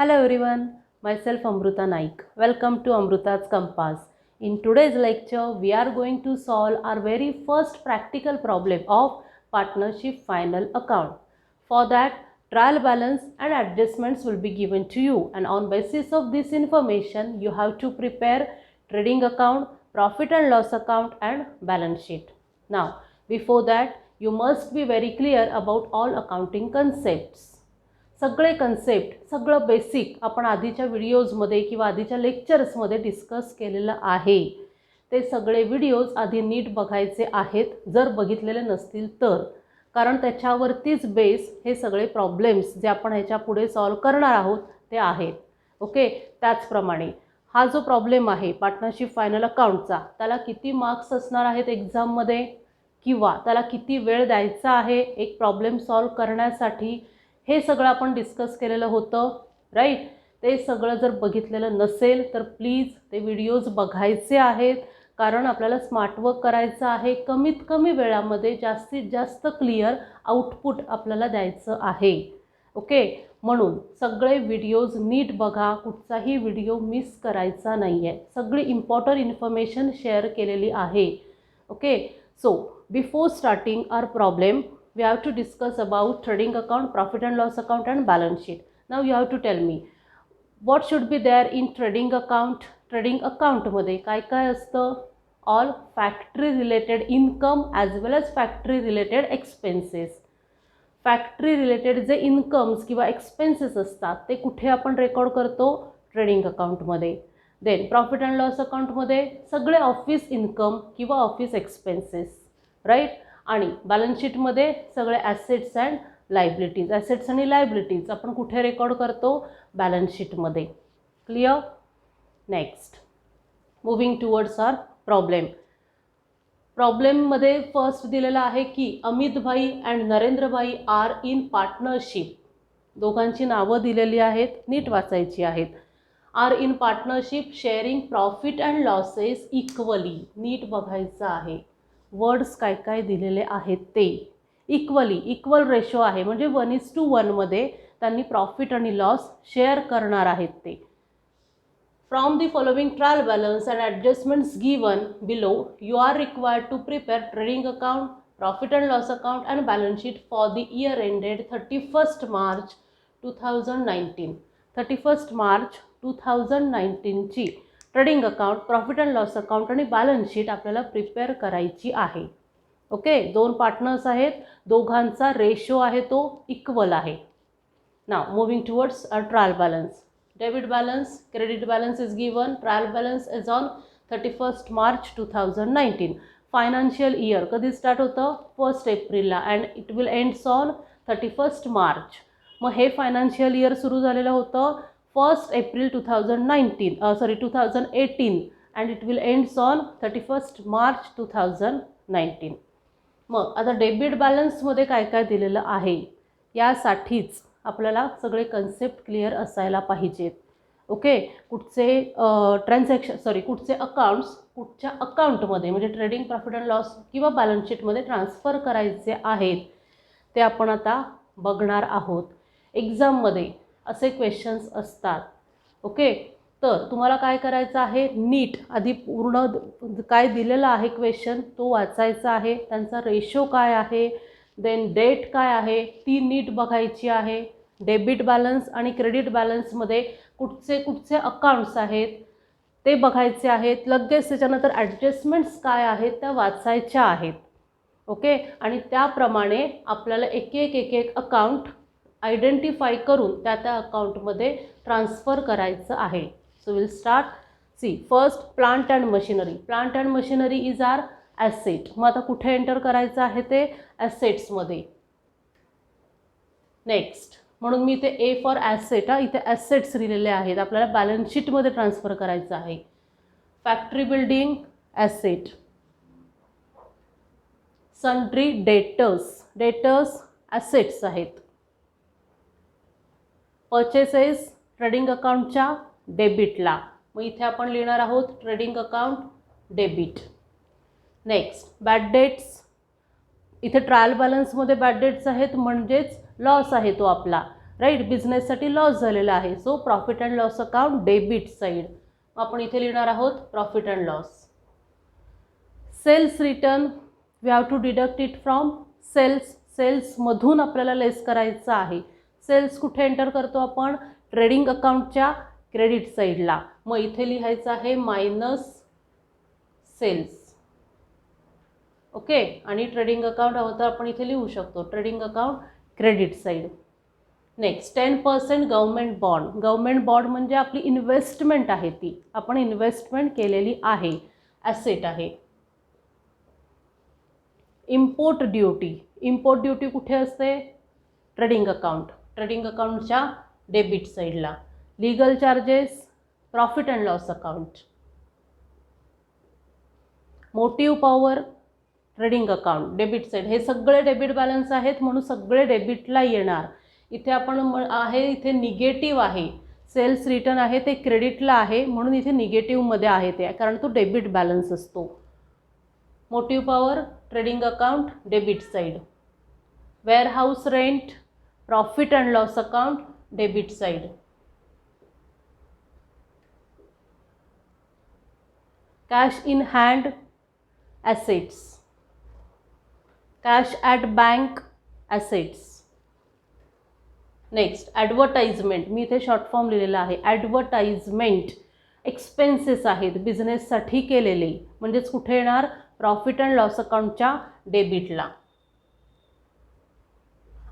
Hello everyone, myself Amruta Naik. Welcome to Amruta's Compass. In today's lecture, we are going to solve our very first practical problem of partnership final account. For that, trial balance and adjustments will be given to you, and on basis of this information, you have to prepare trading account, profit and loss account and balance sheet. Now, before that, you must be very clear about all accounting concepts. सगळे concept सगळं basic आपण आधीच्या व्हिडिओजमध्ये किंवा आधीच्या लेक्चर्समध्ये discuss केलेलं आहे. ते सगळे व्हिडिओज आधी नीट बघायचे आहेत जर बघितलेले नसतील तर, कारण त्याच्यावरतीच बेस हे सगळे प्रॉब्लेम्स जे आपण ह्याच्या पुढे सॉल्व करणार आहोत ते आहेत. ओके, त्याचप्रमाणे हा जो प्रॉब्लेम आहे पार्टनरशिप फायनल अकाउंटचा, त्याला किती मार्क्स असणार आहेत एक्झाममध्ये किंवा त्याला किती वेळ द्यायचा आहे एक प्रॉब्लेम सॉल्व करण्यासाठी, हे सगळं आपण डिस्कस केलेलं होतं. राईट, ते सगळं जर बघितलेलं नसेल तर प्लीज ते व्हिडिओज बघायचे आहेत, कारण आपल्याला स्मार्ट वर्क करायचं आहे. कमीत कमी वेळामध्ये जास्तीत जास्त क्लिअर आउटपुट आपल्याला द्यायचं आहे. ओके, म्हणून सगळे व्हिडिओज नीट बघा, कुठचाही व्हिडिओ मिस करायचा नाही आहे. सगळी इम्पॉर्टंट इन्फॉर्मेशन शेअर केलेली आहे. Okay, so before starting our problem we have to discuss about trading account, profit and loss account and balance sheet. Now you have to tell me what should be there in trading account. Trading account मध्ये काय काय असतं? All factory related income as well as factory related expenses. Factory related जे incomes किंवा expenses असतात ते कुठे आपण रेकॉर्ड करतो? ट्रेडिंग अकाउंटमध्ये. देन प्रॉफिट अँड लॉस अकाउंटमध्ये सगळे ऑफिस इन्कम किंवा ऑफिस एक्सपेन्सेस. राईट, आणि बॅलन्स शीटमध्ये सगळे ॲसेट्स अँड लायबिलिटीज. ॲसेट्स आणि लायबिलिटीज आपण कुठे रेकॉर्ड करतो? बॅलन्स शीटमध्ये. Clear? Next, moving towards our problem. प्रॉब्लेममध्ये फर्स्ट दिलेला आहे की Amitbhai and Narendrabhai are in partnership. दोघांची नावं दिलेली आहेत, नीट वाचायची आहेत. Are in partnership sharing profit and losses equally. नीट बघायचं आहे. वर्ड्स काय काय दिलेले आहेत ते. इक्वली, इक्वल रेशो आहे म्हणजे 1:1 मध्ये त्यांनी प्रॉफिट आणि लॉस शेअर करणार आहेत ते. From the following trial balance and adjustments given below you are required to prepare trading account, profit and loss account and balance sheet for the year ended 31 March 2019. 31 March 2019ची trading account, profit and loss account आणि balance sheet आपल्याला prepare करायची आहे. Okay, दोन partners आहेत, दोघांचा ratio आहे तो इक्वल आहे. Now moving towards a trial balance. Debit balance, credit balance is given. Trial balance is on 31 March 2019. Financial year कधी स्टार्ट होतं? 1 एप्रिलला and it will ends on 31 March. मग हे फायनान्शियल इयर सुरू झालेलं होतं 1 April 2018 and it will ends on 31 March 2019. मग आता डेबिट बॅलन्समध्ये काय काय दिलेलं आहे यासाठीच आपल्याला सगळे कन्सेप्ट क्लिअर असायला पाहिजेत. ओके, कुठचे कुठचे अकाउंट्स कुठच्या अकाउंटमध्ये म्हणजे ट्रेडिंग, प्रॉफिट अँड लॉस किंवा बॅलन्स शीटमध्ये ट्रान्सफर करायचे आहेत ते आपण आता बघणार आहोत. एक्झाममध्ये असे क्वेश्चन्स असतात. ओके, तर तुम्हाला काय करायचं आहे? नीट आधी पूर्ण काय दिलेलं आहे क्वेश्चन तो वाचायचा आहे. त्यांचा रेशो काय आहे, देन डेट काय आहे ती नीट बघायची आहे. डेबिट बॅलन्स आणि क्रेडिट बॅलन्समध्ये कुठचे कुठचे अकाउंट्स आहेत ते बघायचे आहेत. लगेच त्याच्यानंतर ॲडजस्टमेंट्स काय आहेत त्या वाचायच्या आहेत. ओके, आणि त्याप्रमाणे आपल्याला एक एक अकाउंट आयडेंटिफाय करून त्या अकाउंटमध्ये ट्रान्सफर करायचं आहे. So will start. See, first plant and machinery. Plant and machinery is our asset. मग आता कुठे एंटर करायचं आहे ते? ॲसेट्समध्ये. नेक्स्ट, म्हणून मी इथे ए फॉर ॲसेट, इथे ॲसेट्स लिहिलेले आहेत, आपल्याला बॅलन्स शीटमध्ये ट्रान्सफर करायचं आहे. Factory building asset. Sundry debtors, debtors assets आहेत. पर्चेसेस ट्रेडिंग अकाउंटच्या डेबिटला, मग इथे आपण लिहिणार आहोत trading account debit. Next, bad debts. इथे ट्रायल बॅलन्समध्ये बॅड डेट्स आहेत म्हणजेच लॉस आहे तो आपला. राईट, बिझनेससाठी लॉस झालेला आहे. So profit and loss account debit side. आपण इथे लिहिणार आहोत profit and loss. Sales return we have to deduct it from sales. सेल्समधून आपल्याला लेस करायचं आहे. सेल्स कुठे एंटर करतो आपण? ट्रेडिंग अकाउंटच्या क्रेडिट साईडला. मग इथे लिहायचं आहे मायनस सेल्स. ओके, आणि ट्रेडिंग अकाउंट हवं तर आपण इथे लिहू शकतो trading account credit side. Next 10% government bond. Government bond म्हणजे आपली इन्व्हेस्टमेंट आहे, ती आपण इन्व्हेस्टमेंट केलेली आहे, ॲसेट आहे. Import duty. इम्पोर्ट ड्युटी कुठे असते? Trading account. ट्रेडिंग अकाउंटच्या डेबिट साईडला. Legal charges profit and loss account. Motive power trading account debit side. हे सगळे डेबिट बॅलन्स आहेत म्हणून सगळे डेबिटला येणार. इथे आपण आहे, इथे निगेटिव्ह आहे. सेल्स रिटर्न आहे ते क्रेडिटला आहे म्हणून इथे निगेटिव्हमध्ये आहे ते, कारण तो डेबिट बॅलन्स असतो. Motive power trading account debit side. Warehouse rent profit and loss account debit side. Cash in hand assets. Cash at bank assets. Next advertisement. मी इथे शॉर्ट फॉर्म लिहिलेला आहे. ॲडव्हर्टाइजमेंट एक्सपेन्सेस आहेत बिझनेससाठी केलेले, म्हणजेच कुठे येणार? प्रॉफिट अँड लॉस अकाउंटच्या डेबिटला.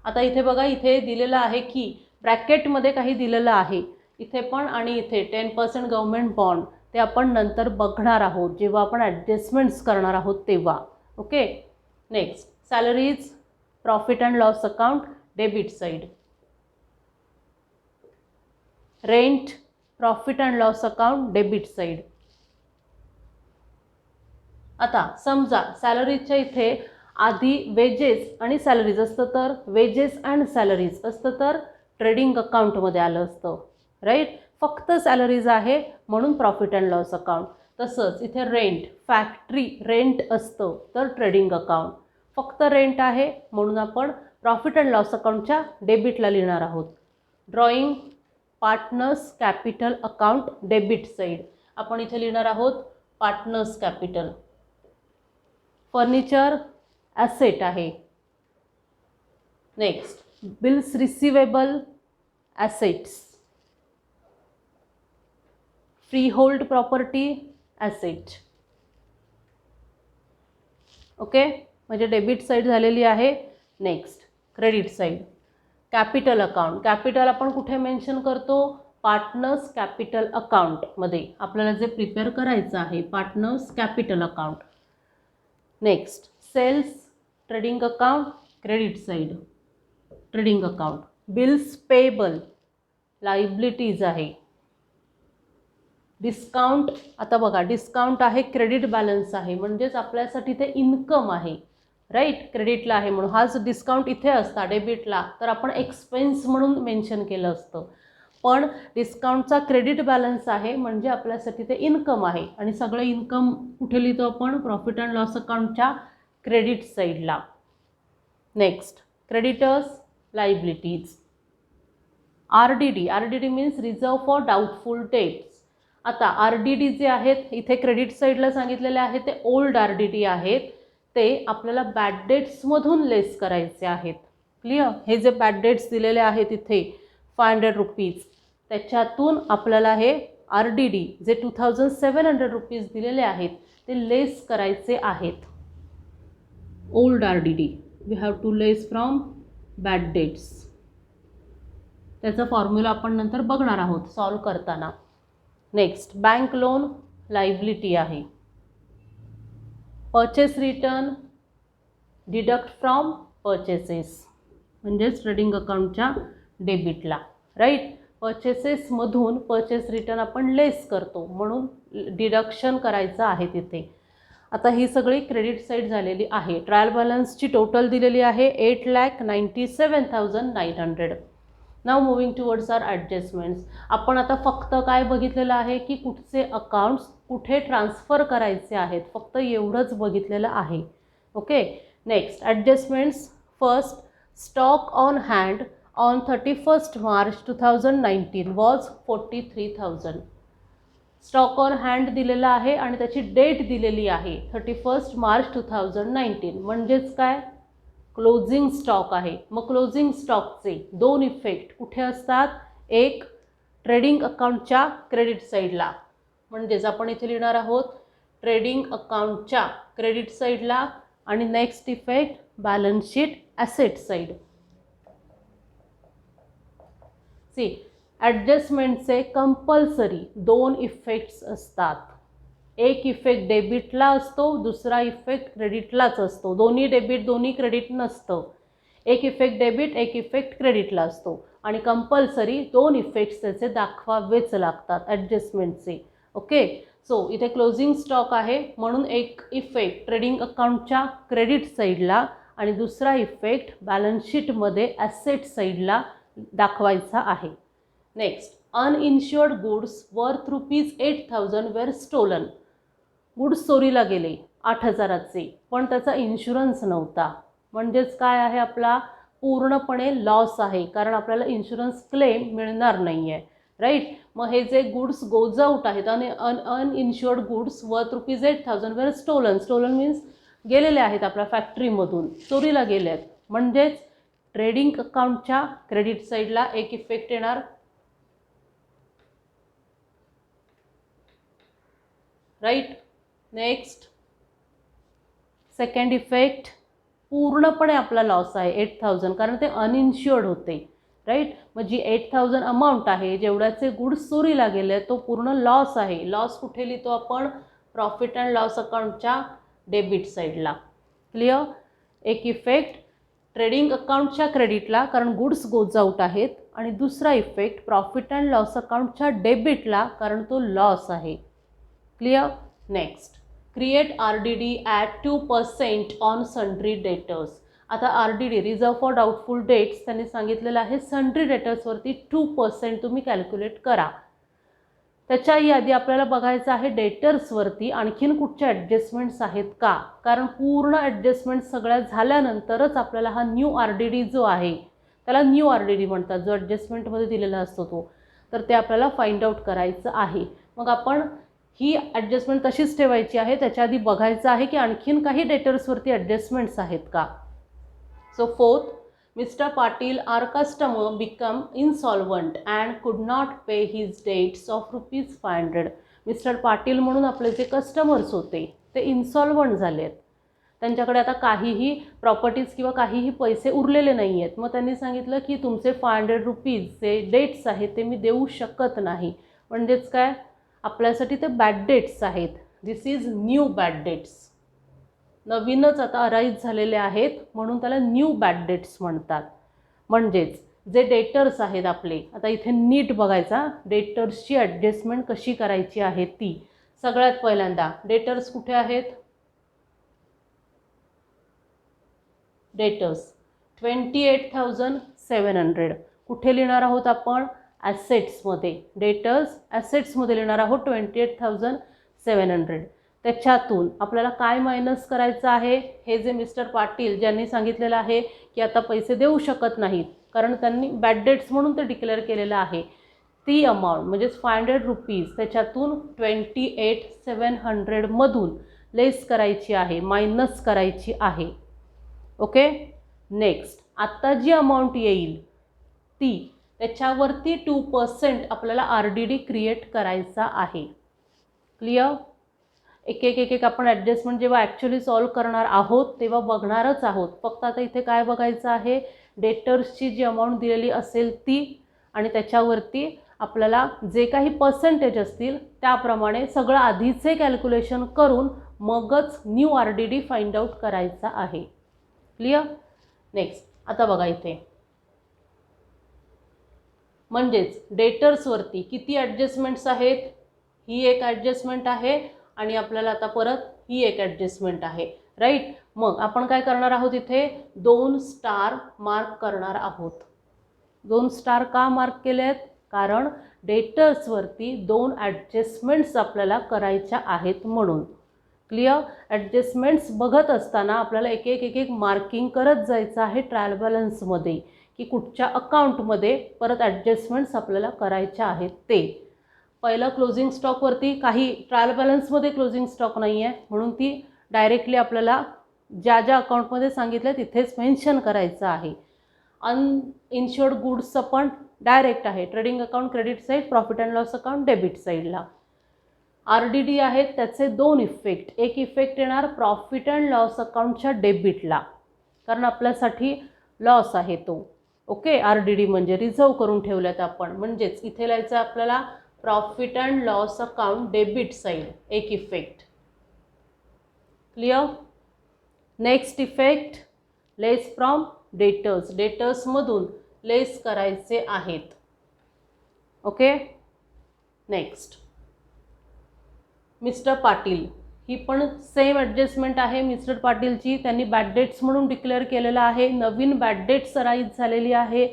आता इथे बघा, इथे दिलेलं आहे की ब्रॅकेटमध्ये काही दिलेलं आहे इथे पण, आणि इथे 10% गव्हर्मेंट बॉन्ड ते आपण नंतर बघणार आहोत जेव्हा आपण ॲडजस्टमेंट्स करणार आहोत तेव्हा. Okay. Next salaries profit and loss account debit side. Rent profit and loss account debit side. आता समजा सॅलरीजच्या इथे आधी वेजेस आणि सॅलरीज असतं तर वेजेस अँड सॅलरीज असतं तर ट्रेडिंग अकाउंटमध्ये आलं असतं, राईट. फक्त सॅलरीज आहे म्हणून प्रॉफिट अँड लॉस अकाउंट. तसंच इथे रेंट फॅक्टरी रेंट असतं तर ट्रेडिंग अकाउंट. फक्त रेंट आहे म्हणून आपण प्रॉफिट अँड लॉस अकाउंटच्या डेबिटला लिहिणार आहोत. Drawing partners capital account debit side. आपण इथे लिहिणार आहोत पार्टनर्स कॅपिटल. फर्निचर ॲसेट आहे. Next bills receivable assets. Free hold property asset. Okay, म्हणजे डेबिट साईड झालेली आहे. Next credit side. Capital account. Capital आपण कुठे मेन्शन करतो? पार्टनर्स कॅपिटल अकाउंटमध्ये आपल्याला जे प्रिपेअर करायचं आहे partners capital account. Next sales trading account credit side. Trading account. Bills payable liabilities आहे. डिस्काउंट. आता बघा डिस्काउंट आहे क्रेडिट बॅलन्स आहे म्हणजेच आपल्यासाठी ते इन्कम आहे, राईट. क्रेडिटला आहे म्हणून हाच डिस्काउंट इथे असता डेबिटला तर आपण एक्सपेन्स म्हणून मेन्शन केलं असतं, पण डिस्काउंटचा क्रेडिट बॅलन्स आहे म्हणजे आपल्यासाठी ते इन्कम आहे. आणि सगळं इन्कम कुठे लिहितो आपण? प्रॉफिट अँड लॉस अकाउंटच्या क्रेडिट साईडला. Next creditors liabilities. RDD. RDD means reserve for doubtful debts. आता RDD जे आहेत इथे क्रेडिट साईडला सांगितलेले आहेत ते ओल्ड RDD आहेत, ते आपल्याला बॅड डेट्समधून लेस करायचे आहेत. क्लिअर. हे जे बॅड डेट्स दिलेले आहेत इथे 500 रुपीज त्याच्यातून आपल्याला हे RDD जे 2700 रुपीज दिलेले आहेत ते लेस करायचे आहेत. Old RDD we have to less from bad debts. त्याचा फॉर्म्युला आपण नंतर बघणार आहोत सॉल्व करताना. नेक्स्ट बँक लोन लायबिलिटी आहे. Purchase return deduct from purchases म्हणजेच ट्रेडिंग अकाउंटच्या डेबिटला, राईट. परचेसेसमधून परचेस रिटर्न आपण लेस करतो म्हणून डिडक्शन करायचं आहे तिथे. आता ही सगळी क्रेडिट साईड झालेली आहे. ट्रायल बॅलन्सची टोटल दिलेली आहे 8,97,900. नाव मुव्हिंग टुवर्ड्स आर ॲडजस्टमेंट्स. आपण आता फक्त काय बघितलेलं आहे की कुठचे अकाउंट्स कुठे ट्रान्सफर करायचे आहेत, फक्त एवढंच बघितलेलं आहे. Okay. Next adjustments. First stock on hand on 31st March 2019 was 43,000. Stock on hand दिलेला आहे आणि त्याची डेट दिलेली आहे 31st March 2019. म्हणजेच काय, क्लोजिंग स्टॉक आहे. मग क्लोजिंग स्टॉकचे दोन इफेक्ट कुठे असतात, एक ट्रेडिंग अकाउंटच्या क्रेडिट साईडला, म्हणजेच आपण इथे लिहिणार आहोत ट्रेडिंग अकाउंटच्या क्रेडिट साईडला, आणि next effect balance sheet asset side. C ॲडजस्टमेंटचे कंपल्सरी दोन इफेक्ट्स असतात. एक इफेक्ट डेबिटला असतो, दुसरा इफेक्ट क्रेडिटलाच असतो. दोन्ही डेबिट दोन्ही क्रेडिट नसतं. एक इफेक्ट डेबिट एक इफेक्ट क्रेडिटला असतो आणि कंपल्सरी दोन इफेक्ट्स त्याचे दाखवावेच लागतात ॲडजस्टमेंटचे. ओके, सो इथे क्लोजिंग स्टॉक आहे म्हणून एक इफेक्ट ट्रेडिंग अकाउंटच्या क्रेडिट साईडला आणि दुसरा इफेक्ट बॅलन्स शीटमध्ये ॲसेट साईडला दाखवायचा आहे. नेक्स्ट, अनइन्श्युअर्ड गुड्स वर्थ ₹8,000 वेर स्टोलन. गुड्स चोरीला गेले 8,000चे, पण त्याचा इन्शुरन्स नव्हता. म्हणजेच काय आहे, आपला पूर्णपणे लॉस आहे, कारण आपल्याला इन्शुरन्स क्लेम मिळणार नाही आहे. राईट. मग हे जे गुड्स गोज आउट आहेत आणि अनइन्श्युअर्ड गुड्स वर्थ ₹8,000 वेर स्टोलन. स्टोलन मीन्स गेलेले आहेत आपल्या फॅक्टरीमधून, चोरीला गेले आहेत. म्हणजेच ट्रेडिंग अकाउंटच्या क्रेडिट साईडला एक इफेक्ट येणार. राईट. नेक्स्ट, सेकंड इफेक्ट, पूर्णपणे आपला लॉस आहे 8,000, कारण ते अनइन्श्युअर्ड होते. राईट. मग जी 8,000 अमाऊंट आहे, जेवढ्याचे गुड्स चोरीला गेले, तो पूर्ण लॉस आहे. लॉस कुठे लिहितो आपण, प्रॉफिट अँड लॉस अकाउंटच्या डेबिट साईडला. क्लिअर. एक इफेक्ट ट्रेडिंग अकाउंटच्या क्रेडिटला, कारण गुड्स गोज आउट आहेत, आणि दुसरा इफेक्ट प्रॉफिट अँड लॉस अकाउंटच्या डेबिटला, कारण तो लॉस आहे. Clear. Next, create RDD at 2% on sundry debtors. आता RDD reserve for doubtful debts त्यांनी सांगितलेलं आहे सन्ड्री डेटर्सवरती 2% तुम्ही कॅल्क्युलेट करा. त्याच्याही आधी आपल्याला बघायचं आहे डेटर्सवरती आणखीन कुठच्या ॲडजस्टमेंट्स आहेत का, कारण पूर्ण ॲडजस्टमेंट सगळ्या झाल्यानंतरच आपल्याला हा न्यू RDD जो आहे, त्याला न्यू RDD म्हणतात, जो ॲडजस्टमेंटमध्ये दिलेला असतो तो, तर ते आपल्याला फाइंड आउट करायचं आहे. मग आपण ही ॲडजस्टमेंट तशीच ठेवायची आहे. त्याच्या आधी बघायचं आहे की आणखीन काही डेटर्सवरती ॲडजस्टमेंट्स आहेत का. So fourth, mister Patil are customer become insolvent and could not pay his debts of ₹500. Mister Patil म्हणून आपले जे कस्टमर्स होते ते इन्सॉल्वंट झाले आहेत. त्यांच्याकडे आता काहीही प्रॉपर्टीज किंवा काहीही पैसे उरलेले नाही आहेत. मग त्यांनी सांगितलं की तुमचे ₹500 जे डेट्स आहेत ते मी देऊ शकत नाही. म्हणजेच काय, आपल्यासाठी ते बॅड डेट्स आहेत. दिस इज न्यू बॅड डेट्स. नवीनच आता अराईज झालेले आहेत म्हणून त्याला न्यू बॅड डेट्स म्हणतात. म्हणजेच जे डेटर्स आहेत आपले, आता इथे नीट बघायचा डेटर्सची ॲडजस्टमेंट कशी करायची आहे ती. सगळ्यात पहिल्यांदा डेटर्स कुठे आहेत, डेटर्स 28,700 कुठे लिहिणार आहोत आपण, ॲसेट्समध्ये. डेटर्स ॲसेट्समध्ये लिहिणार आहोत 28,700. त्याच्यातून आपल्याला काय मायनस करायचं आहे, हे जे मिस्टर पाटील ज्यांनी सांगितलेलं आहे की आता पैसे देऊ शकत नाहीत, कारण त्यांनी बॅड डेट्स म्हणून ते डिक्लेअर केलेलं आहे, ती अमाऊंट म्हणजेच ₹500 त्याच्यातून 28,700 मधून लेस करायची आहे, मायनस करायची आहे. ओके. नेक्स्ट, आत्ता जी अमाऊंट येईल ती, त्याच्यावरती 2% आपल्याला RDD क्रिएट करायचा आहे. क्लिअर. एक एक आपण ॲडजस्टमेंट जेव्हा ॲक्च्युली सॉल्व करणार आहोत तेव्हा बघणारच आहोत. फक्त आता इथे काय बघायचं आहे, डेटर्सची जी अमाऊंट दिलेली असेल ती, आणि त्याच्यावरती आपल्याला जे काही पर्सेंटेज असतील त्याप्रमाणे सगळं आधीचे कॅल्क्युलेशन करून मगच न्यू RDD फाइंड आउट करायचा आहे. क्लिअर. नेक्स्ट, आता बघा इथे, म्हणजेच डेटर्सवरती किती ॲडजस्टमेंट्स आहेत, ही एक ॲडजस्टमेंट आहे आणि आपल्याला आता परत ही एक ॲडजस्टमेंट आहे. राईट. मग आपण काय करणार आहोत, इथे 2 स्टार मार्क करणार आहोत. 2 स्टार का मार्क केले आहेत, कारण डेटर्सवरती 2 ॲडजस्टमेंट्स आपल्याला करायच्या आहेत म्हणून. क्लिअर. ॲडजस्टमेंट्स बघत असताना आपल्याला एक एक मार्किंग करत जायचं आहे ट्रायल बॅलन्समध्ये की कुठच्या अकाउंटमध्ये परत ॲडजस्टमेंट्स आपल्याला करायच्या आहेत ते. पहिलं क्लोजिंग स्टॉकवरती काही ट्रायल बॅलन्समध्ये क्लोजिंग स्टॉक नाही आहे, म्हणून ती डायरेक्टली आपल्याला ज्या ज्या अकाउंटमध्ये सांगितलं तिथेच मेन्शन करायचं आहे. अनइन्शुअर्ड गुड्सचं पण डायरेक्ट आहे, trading account credit side, profit and loss account debit साईडला. RDD आहेत त्याचे दोन इफेक्ट. एक इफेक्ट येणार प्रॉफिट अँड लॉस अकाउंटच्या डेबिटला, कारण आपल्यासाठी लॉस आहे तो. ओके, RDD म्हणजे रिझर्व करून ठेवल्यात आपण, म्हणजेच इथे लिहायचं आपल्याला profit and loss account debit side, एक effect. Clear. Next effect less from debtors, डेटर्समधून लेस करायचे आहेत. ओके. नेक्स्ट मिस्टर पाटील, ही पण सेम ॲडजस्टमेंट आहे मिस्टर पाटीलची. त्यांनी बॅड डेट्स म्हणून डिक्लेअर केलेलं आहे, नवीन बॅड डेट्स राईज झालेली आहे,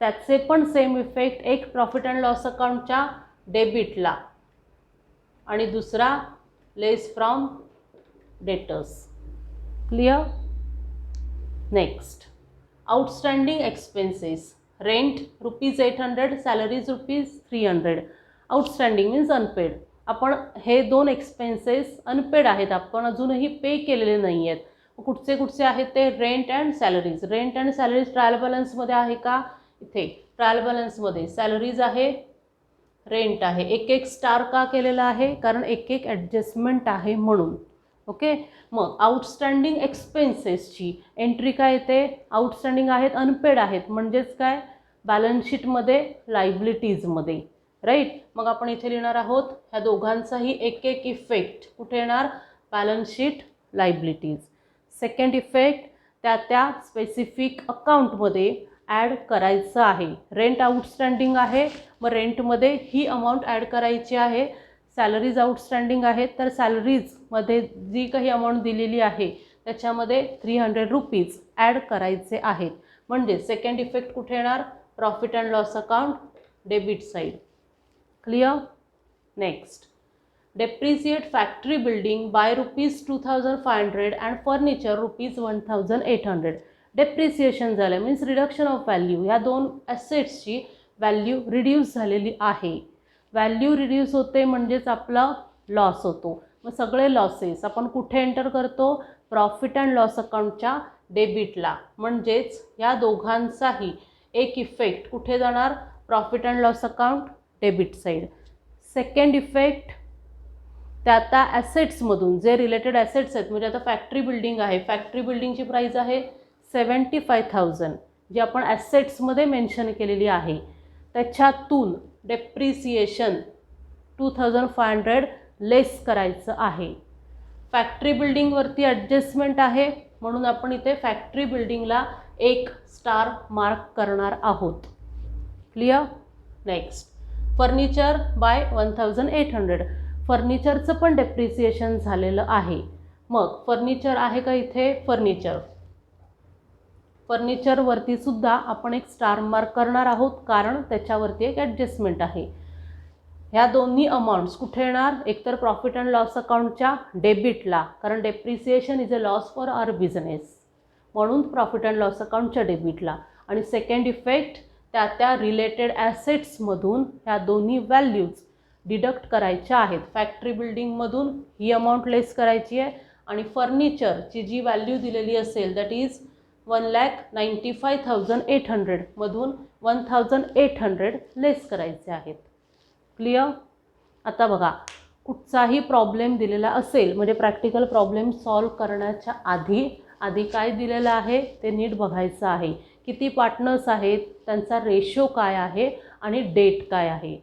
त्याचे पण सेम इफेक्ट. एक प्रॉफिट अँड लॉस अकाउंटच्या डेबिटला आणि दुसरा less from debtors. Clear. Next outstanding expenses, rent ₹800, salaries ₹300. Outstanding means unpaid. आपण हे दोन एक्सपेन्सेस अनपेड आहेत, आपण अजूनही पे केलेले नाही आहेत. कुठचे कुठचे आहेत ते? Rent and salaries. Rent and salaries trial बॅलन्समध्ये आहे का? इथे ट्रायल बॅलन्समध्ये सॅलरीज आहे, रेंट आहे. एक एक स्टार का केलेला आहे? कारण एक एक ॲडजस्टमेंट आहे म्हणून. ओके. मग आउटस्टँडिंग एक्सपेन्सेसची एंट्री काय येते? आउटस्टँडिंग आहेत, अनपेड आहेत, म्हणजेच काय? बॅलन्स शीटमध्ये लायबिलिटीजमध्ये, राईट. मग आपण इथे लिहिणार आहोत ह्या दोघांचाही एक एक इफेक्ट कुठे येणार? Balance sheet liabilities. Second effect त्या स्पेसिफिक अकाउंटमध्ये ॲड करायचं आहे. रेंट आउटस्टँडिंग आहे, मग रेंटमध्ये ही अमाऊंट ॲड करायची आहे. सॅलरीज आउटस्टँडिंग आहेत, तर सॅलरीजमध्ये जी काही अमाऊंट दिलेली आहे त्याच्यामध्ये ₹300 ॲड करायचे आहेत. म्हणजे सेकंड इफेक्ट कुठे येणार? Profit and loss account debit side. Clear. Next depreciate factory building bye ₹2,500 and furniture ₹1,800. Depreciation झालं मीन्स रिडक्शन ऑफ व्हॅल्यू. ह्या दोन ॲसेट्सची व्हॅल्यू रिड्यूस झालेली आहे. व्हॅल्यू रिड्यूस होते म्हणजेच आपला लॉस होतो. मग सगळे लॉसेस आपण कुठे एंटर करतो? प्रॉफिट अँड लॉस अकाउंटच्या डेबिटला. म्हणजेच या दोघांचाही एक इफेक्ट कुठे जाणार? Profit and loss account debit side. Second effect त्या ॲसेट्समधून जे रिलेटेड ॲसेट्स आहेत, म्हणजे आता फॅक्टरी बिल्डिंग आहे, फॅक्टरी बिल्डिंगची प्राईस आहे 75,000 जी आपण ॲसेट्समध्ये मेन्शन केलेली आहे. त्याच्यातून डेप्रिसिएशन 2,500 लेस करायचं आहे. फॅक्टरी बिल्डिंगवरती ॲडजस्टमेंट आहे म्हणून आपण इथे फॅक्टरी बिल्डिंगला एक स्टार मार्क करणार आहोत. क्लिअर. Next furniture by 1,800. फर्निचरचं पण डेप्रिसिएशन झालेलं आहे. मग फर्निचर आहे का इथे? फर्निचरवरती सुद्धा आपण एक स्टार मार्क करणार आहोत, कारण त्याच्यावरती एक ॲडजस्टमेंट आहे. ह्या दोन्ही अमाऊंट्स कुठे येणार? एकतर प्रॉफिट अँड लॉस अकाउंटच्या डेबिटला, कारण depreciation is a loss for our business, म्हणून प्रॉफिट अँड लॉस अकाउंटच्या डेबिटला. आणि सेकंड इफेक्ट त्या रिलेटेड ॲसेट्समधून ह्या दोन्ही व्हॅल्यूज डिडक्ट करायच्या आहेत. फॅक्टरी बिल्डिंगमधून ही अमाऊंट लेस करायची आहे आणि फर्निचरची जी व्हॅल्यू दिलेली असेल दॅट इज 1,95,800 मधून 1,800 लेस करायचे आहेत. क्लिअर. आता बघा, कुठचाही प्रॉब्लेम दिलेला असेल म्हणजे प्रॅक्टिकल प्रॉब्लेम सॉल्व करण्याच्या आधी काय दिलेलं आहे ते नीट बघायचं आहे. किती पार्टनर्स आहेत, त्यांचा रेशो काय आहे आणि डेट काय आहे.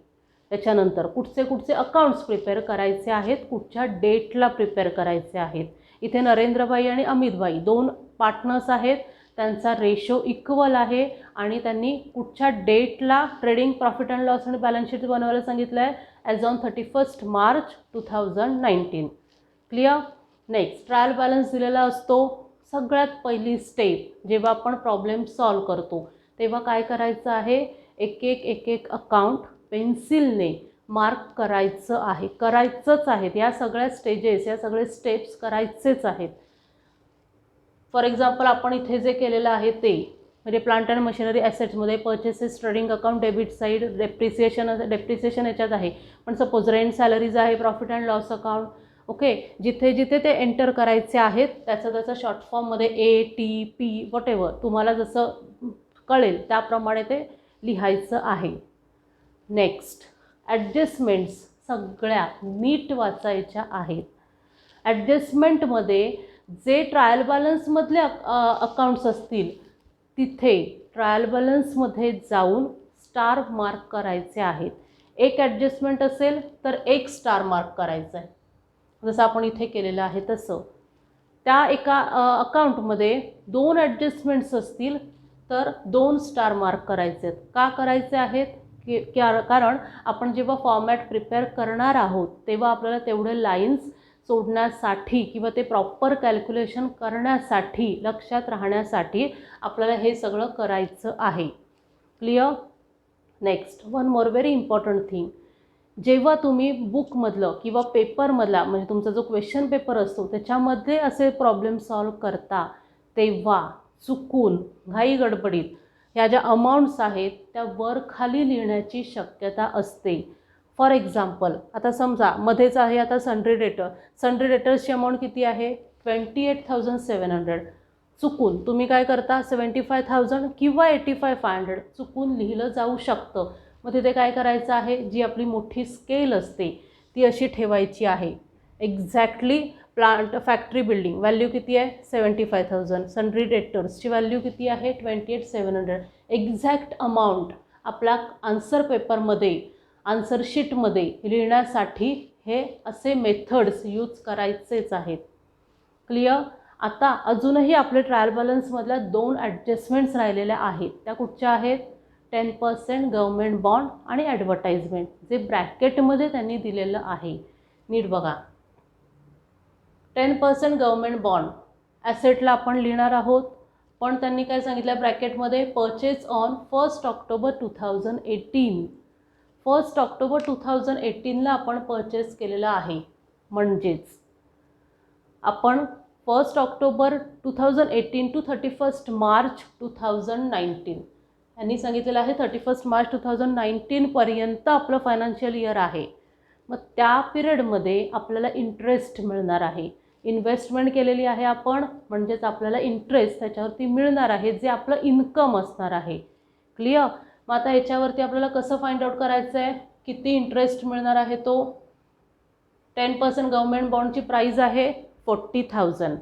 त्याच्यानंतर कुठचे अकाउंट्स प्रिपेअर करायचे आहेत, कुठच्या डेटला प्रिपेअर करायचे आहेत. इथे नरेंद्रभाई आणि अमितभाई दोन पार्टनर्स आहेत, त्यांचा रेशो इक्वल आहे आणि त्यांनी कुठच्या डेटला ट्रेडिंग प्रॉफिट अँड लॉस आणि बॅलन्स शीट बनवायला सांगितलं आहे? As on 31 March 2019. Clear. Next trial balance दिलेला असतो. सगळ्यात पहिली स्टेप जेव्हा आपण प्रॉब्लेम सॉल्व करतो तेव्हा काय करायचं आहे? एक एक अकाउंट पेन्सिलने मार्क करायचंच आहेत. या सगळ्या स्टेजेस, या सगळे स्टेप्स करायचेच आहेत. फॉर एक्झाम्पल आपण इथे जे केलेलं आहे ते म्हणजे प्लांट अँड मशिनरी ॲसेट्समध्ये purchases trading account debit side, depreciation याच्यात आहे. पण सपोज रेंट सॅलरीज आहे, profit and loss account, okay, जिथे जिथे ते एंटर करायचे आहेत त्याचं शॉर्ट फॉर्ममध्ये ATP वॉटेवर तुम्हाला जसं कळेल त्याप्रमाणे ते लिहायचं आहे. नेक्स्ट, ॲडजस्टमेंट्स सगळ्या नीट वाचायच्या आहेत. ॲडजस्टमेंटमध्ये जे ट्रायल बॅलन्समधले अकाउंट्स असतील तिथे ट्रायल बॅलन्समध्ये जाऊन स्टार मार्क करायचे आहेत. एक ॲडजस्टमेंट असेल तर एक स्टार मार्क करायचं आहे, जसं आपण इथे केलेलं आहे तसं. त्या एका अकाउंटमध्ये 2 ॲडजस्टमेंट्स असतील तर 2 स्टार मार्क करायचे आहेत. का करायचे आहेत? कारण आपण जेव्हा फॉर्मॅट प्रिपेअर करणार आहोत तेव्हा आपल्याला तेवढे लाईन्स सोडण्यासाठी किंवा ते प्रॉपर कॅल्क्युलेशन करण्यासाठी, लक्षात राहण्यासाठी आपल्याला हे सगळं करायचं आहे. Clear? Next, one more very important thing, जेव्हा तुम्ही बुकमधलं किंवा पेपरमधला म्हणजे तुमचा जो क्वेश्चन पेपर असतो त्याच्यामध्ये असे प्रॉब्लेम सॉल्व करता तेव्हा चुकून घाई गडबडीत ह्या ज्या अमाऊंट्स आहेत त्या वर खाली लिहिण्याची शक्यता असते. फॉर एक्झाम्पल, आता समजा मध्येच आहे आता सन्ड्री डेटर्सची अमाऊंट किती आहे? 28,700. चुकून तुम्ही काय करता 75,000 किंवा 85,500 चुकून लिहिलं जाऊ शकतं. मग तिथे काय करायचं आहे, जी आपली मोठी स्केल असते ती अशी ठेवायची आहे. Exactly plant factory building value किती आहे? 75,000. सन्ड्री डेटर्सची व्हॅल्यू किती आहे? 28,700. एक्झॅक्ट अमाऊंट आपल्या आन्सर पेपरमध्ये, आन्सर शीटमध्ये लिहिण्यासाठी हे असे मेथड्स यूज करायचेच आहेत. क्लिअर? आता अजूनही आपले ट्रायल बॅलन्समधल्या 2 ॲडजस्टमेंट्स राहिलेल्या आहेत. त्या कुठच्या आहेत? 10% गव्हर्मेंट बॉन्ड आणि ॲडव्हर्टाइजमेंट, जे ब्रॅकेटमध्ये त्यांनी दिलेलं आहे. नीट बघा. 10% गव्हर्मेंट बॉन्ड ॲसेटला आपण लिहिणार आहोत, पण त्यांनी काय सांगितलं ब्रॅकेटमध्ये? Purchase on 1 October 2018. 1 ऑक्टोबर 2018ला आपण परचेस केलेलं आहे. म्हणजेच आपण 1 ऑक्टोबर 2018 टू 31 मार्च 2019 यांनी सांगितलेलं आहे 31 मार्च 2019पर्यंत आपलं फायनान्शियल इयर आहे. मग त्या पिरियडमध्ये आपल्याला इंटरेस्ट मिळणार आहे. इन्व्हेस्टमेंट केलेली आहे आपण, म्हणजेच आपल्याला इंटरेस्ट त्याच्यावरती मिळणार आहे, जे आपलं इन्कम असणार आहे. क्लिअर? मग आता याच्यावरती आपल्याला कसं फाइंड आउट करायचं आहे किती इंटरेस्ट मिळणार आहे तो? 10% गव्हर्मेंट बॉन्डची प्राईस आहे 40,000,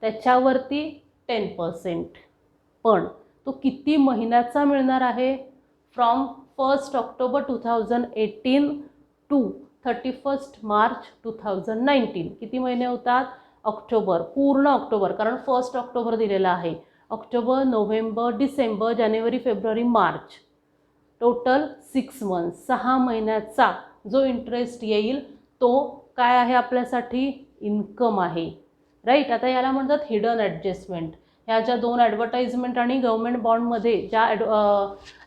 त्याच्यावरती 10%. पण तो किती महिन्याचा मिळणार आहे? From 1 October 2018 to 31 March 2019. किती महिने होतात? ऑक्टोबर, पूर्ण ऑक्टोबर, कारण 1 ऑक्टोबर दिलेला आहे. ऑक्टोबर, नोव्हेंबर, डिसेंबर, जानेवारी, फेब्रुवारी, मार्च, टोटल 6 मंथ्स, 6 महिन्याचा जो इंटरेस्ट येईल तो काय आहे आपल्यासाठी? इन्कम आहे. राईट? आता याला म्हणतात हिडन ॲडजस्टमेंट. ह्या ज्या 2 ॲडव्हर्टाइजमेंट आणि गव्हर्मेंट बॉन्डमध्ये ज्या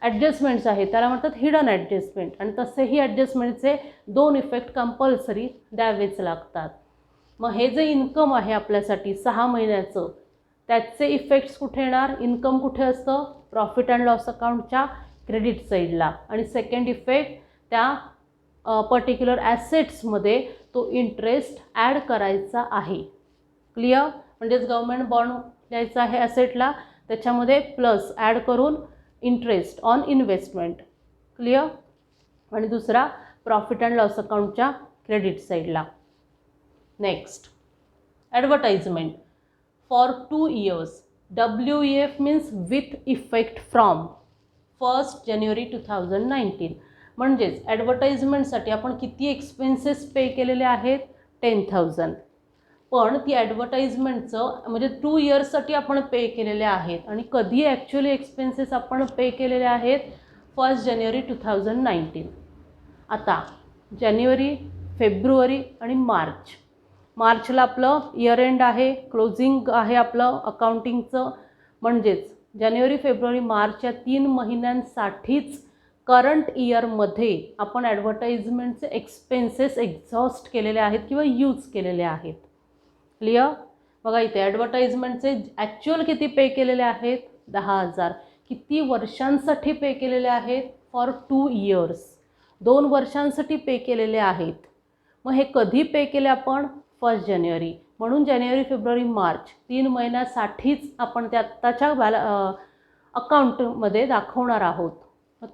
ॲडजस्टमेंट्स आहेत त्याला म्हणतात हिडन ॲडजस्टमेंट. आणि तसेही ॲडजस्टमेंटचे 2 इफेक्ट कंपल्सरी द्यावेच लागतात. मग हे जे इन्कम आहे आपल्यासाठी 6 महिन्याचं, त्याचे इफेक्ट्स कुठे येणार? इन्कम कुठे असतं? प्रॉफिट अँड लॉस अकाउंटच्या क्रेडिट साईडला. आणि सेकंड इफेक्ट त्या पर्टिक्युलर ॲसेट्समध्ये तो इंटरेस्ट ॲड करायचा आहे. क्लिअर? म्हणजेच गव्हर्मेंट बॉन्ड द्यायचा आहे ॲसेटला, त्याच्यामध्ये प्लस ॲड करून इंटरेस्ट ऑन इन्व्हेस्टमेंट. क्लिअर? आणि दुसरा प्रॉफिट अँड लॉस अकाउंटच्या क्रेडिट साईडला. Next, advertisement for 2 years. WEF means with effect from 1 जानेवारी 2019. म्हणजेच ॲडव्हर्टाइजमेंटसाठी आपण किती एक्सपेन्सेस पे केलेले आहेत? 10,000. पण ती ॲडव्हर्टाइजमेंटचं म्हणजे 2 yearsसाठी आपण पे केलेले आहेत. आणि कधी ॲक्च्युअली एक्सपेन्सेस आपण पे केलेले आहेत? 1 जानेवारी 2019. आता जानेवारी, फेब्रुवारी आणि मार्चला आपलं इयर एंड आहे, क्लोजिंग आहे आपलं अकाउंटिंगचं. म्हणजेच जानेवारी, फेब्रुवारी, मार्च या 3 महिन्यांसाठीच करंट इयरमध्ये आपण ॲडव्हर्टाइजमेंटचे एक्सपेन्सेस एक्झॉस्ट केलेले आहेत किंवा यूज केलेले आहेत. क्लिअर? बघा इथे ॲडव्हर्टाइजमेंटचे ॲक्च्युअल किती पे केलेले आहेत 10,000. किती वर्षांसाठी पे केलेले आहेत? For 2 years. 2 वर्षांसाठी पे केलेले आहेत. मग हे कधी पे केले आपण? 1 जानेवारी. म्हणून जानेवारी, फेब्रुवारी, मार्च 3 महिन्यासाठीच आपण ते आत्ताच्या अकाउंटमध्ये दाखवणार आहोत.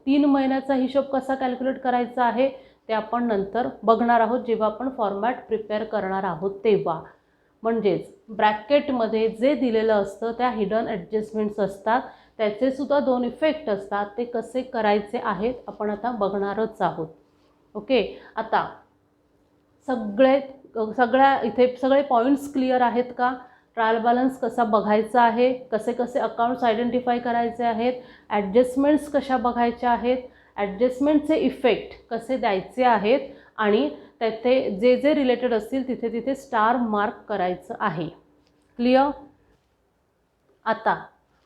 3 महिन्याचा हिशोब कसा कॅल्क्युलेट करायचा आहे ते आपण नंतर बघणार आहोत, जेव्हा आपण फॉर्मॅट प्रिपेअर करणार आहोत तेव्हा. म्हणजेच ब्रॅकेटमध्ये जे दिलेलं असतं त्या हिडन ॲडजस्टमेंट्स असतात, त्याचे सुद्धा 2 इफेक्ट असतात. ते कसे करायचे आहेत आपण आता बघणारच आहोत. ओके, आता सगळ्या इथे सगळे पॉईंट्स क्लिअर आहेत का? ट्रायल बॅलन्स कसा बघायचा आहे, कसे कसे अकाउंट्स आयडेंटिफाय करायचे आहेत, ॲडजस्टमेंट्स कशा बघायच्या आहेत, ॲडजस्टमेंटचे इफेक्ट कसे द्यायचे आहेत आणि त्याचे जे जे रिलेटेड असतील तिथे तिथे स्टार मार्क करायचं आहे. क्लिअर? आता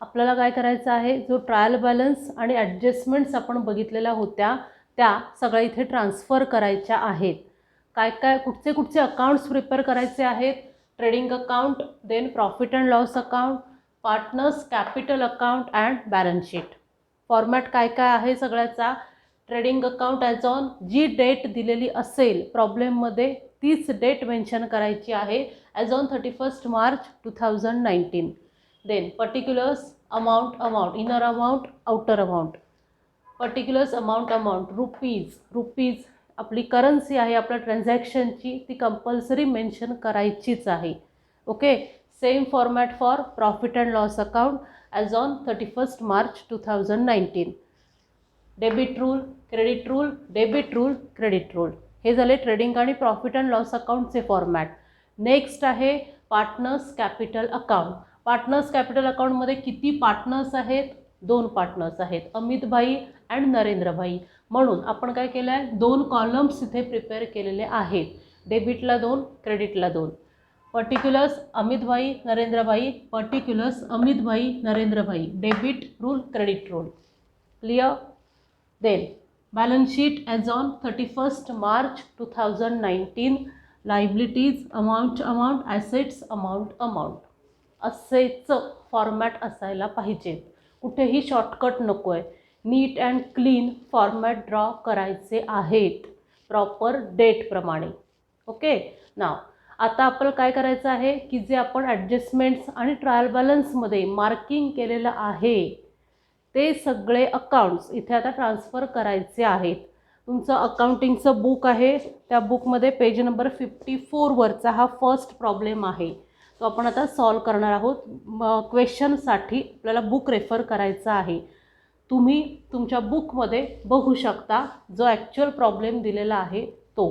आपल्याला काय करायचं आहे, जो ट्रायल बॅलन्स आणि ॲडजस्टमेंट्स आपण बघितलेल्या होत्या त्या सगळ्या इथे ट्रान्सफर करायच्या आहेत. काय काय कुठचे अकाउंट्स प्रिपेअर करायचे आहेत? Trading account, then profit and loss account, partners capital account and balance sheet. Format काय काय आहे सगळ्याचा? ट्रेडिंग अकाउंट ॲज ऑन जी डेट दिलेली असेल प्रॉब्लेममध्ये तीच डेट मेन्शन करायची आहे, as on 31 March 2019. Then particulars amount, inner amount, outer amount. Particulars amount rupees आपली करन्सी आहे आपल्या ट्रान्झॅक्शनची, ती कंपल्सरी मेन्शन करायचीच आहे. Okay, same format for profit and loss account as on 31 March 2019. Debit rule, credit rule, debit rule, credit rule. हे झाले trading आणि प्रॉफिट अँड लॉस अकाउंटचे फॉर्मॅट. नेक्स्ट आहे partners capital account. Partners capital अकाउंटमध्ये किती partners आहेत? 2 partners आहेत, Amitbhai and Narendrabhai. म्हणून आपण काय केलं आहे, 2 कॉलम्स इथे प्रिपेअर केलेले आहेत. डेबिटला 2, क्रेडिटला 2. Particulars Amitbhai Narendrabhai, particulars Amitbhai Narendrabhai, debit rule, credit rule. Clear? Then balance sheet as on 31 March 2019. Liabilities amount, assets amount. असेच फॉर्मॅट असायला पाहिजे, कुठेही शॉर्टकट नको आहे. Neat and clean format draw करायचे आहेत प्रॉपर डेटप्रमाणे. ओके, नाव आता आपल्याला काय करायचं आहे की जे आपण ॲडजस्टमेंट्स आणि ट्रायल बॅलन्समध्ये मार्किंग केलेलं आहे ते सगळे अकाउंट्स इथे आता ट्रान्सफर करायचे आहेत. तुमचं अकाउंटिंगचं बुक आहे, त्या बुकमध्ये पेज नंबर 54वरचा हा फर्स्ट प्रॉब्लेम आहे, तो आपण आता सॉल्व करणार आहोत. क्वेश्चनसाठी आपल्याला बुक रेफर करायचा आहे. तुम्ही तुमच्या बुकमध्ये बघू शकता जो ॲक्च्युअल प्रॉब्लेम दिलेला आहे तो.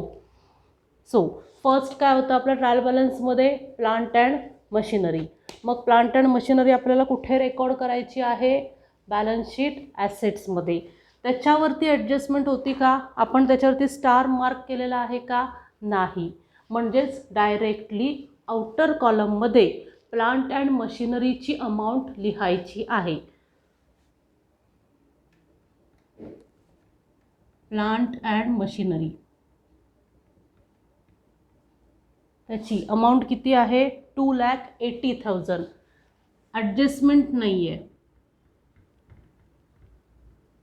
सो फर्स्ट काय होतं आपल्या ट्रायल बॅलन्समध्ये? Plant and machinery. मग प्लांट अँड मशिनरी आपल्याला कुठे रेकॉर्ड करायची आहे? बॅलन्स शीट ॲसेट्समध्ये. त्याच्यावरती ॲडजस्टमेंट होती का? आपण त्याच्यावरती स्टार मार्क केलेला आहे का? नाही. म्हणजेच डायरेक्टली आउटर कॉलममध्ये प्लांट अँड मशिनरीची अमाऊंट लिहायची आहे. प्लांट अँड मशिनरी त्याची अमाऊंट किती आहे? 2,80,000. ॲडजस्टमेंट नाही आहे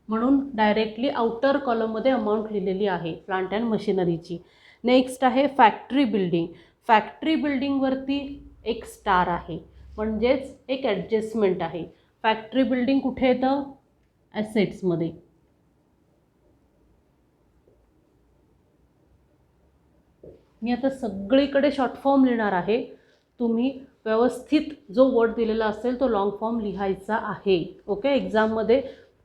म्हणून डायरेक्टली आउटर कॉलममध्ये अमाऊंट लिहिलेली आहे प्लांट अँड मशिनरीची. नेक्स्ट आहे फॅक्टरी बिल्डिंग. फॅक्टरी बिल्डिंगवरती एक स्टार आहे, म्हणजेच एक ॲडजस्टमेंट आहे. फॅक्टरी बिल्डिंग कुठे येतं? ॲसेट्समध्ये. मी आता सगळीकडे शॉर्ट फॉर्म लिहिणार आहे, तुम्ही व्यवस्थित जो वर्ड दिलेला असेल तो लॉंग फॉर्म लिहायचा आहे. ओके, एक्झाममध्ये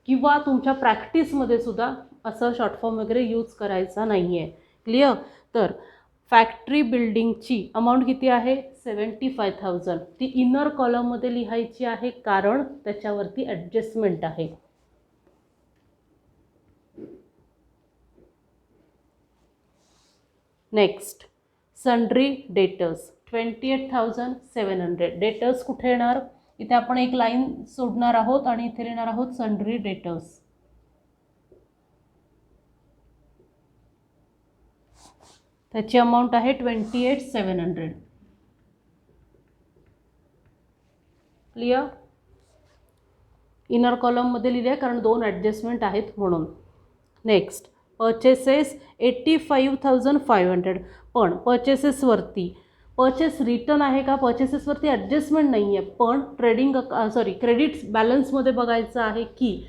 किंवा तुमच्या प्रॅक्टिसमध्ये सुद्धा असं शॉर्ट फॉर्म वगैरे यूज करायचा नाही आहे. क्लिअर? तर फॅक्टरी बिल्डिंगची अमाऊंट किती आहे? 75,000. ती इनर कॉलममध्ये लिहायची आहे कारण त्याच्यावरती ॲडजस्टमेंट आहे. Next sundry debtors 28,700. डेटर्स कुठे येणार? इथे आपण एक लाईन सोडणार आहोत आणि इथे लिहिणार आहोत सन्ड्री डेटर्स. त्याची अमाऊंट आहे 28,700. क्लिअर? इनर कॉलममध्ये लिहिले आहे कारण 2 ॲडजस्टमेंट आहेत म्हणून. Next purchases 85,500. पण परचेसेसवरती परचेस रिटर्न आहे का, परचेसेसवरती ॲडजस्टमेंट नाही आहे, पण क्रेडिट्स बॅलन्समध्ये बघायचं आहे की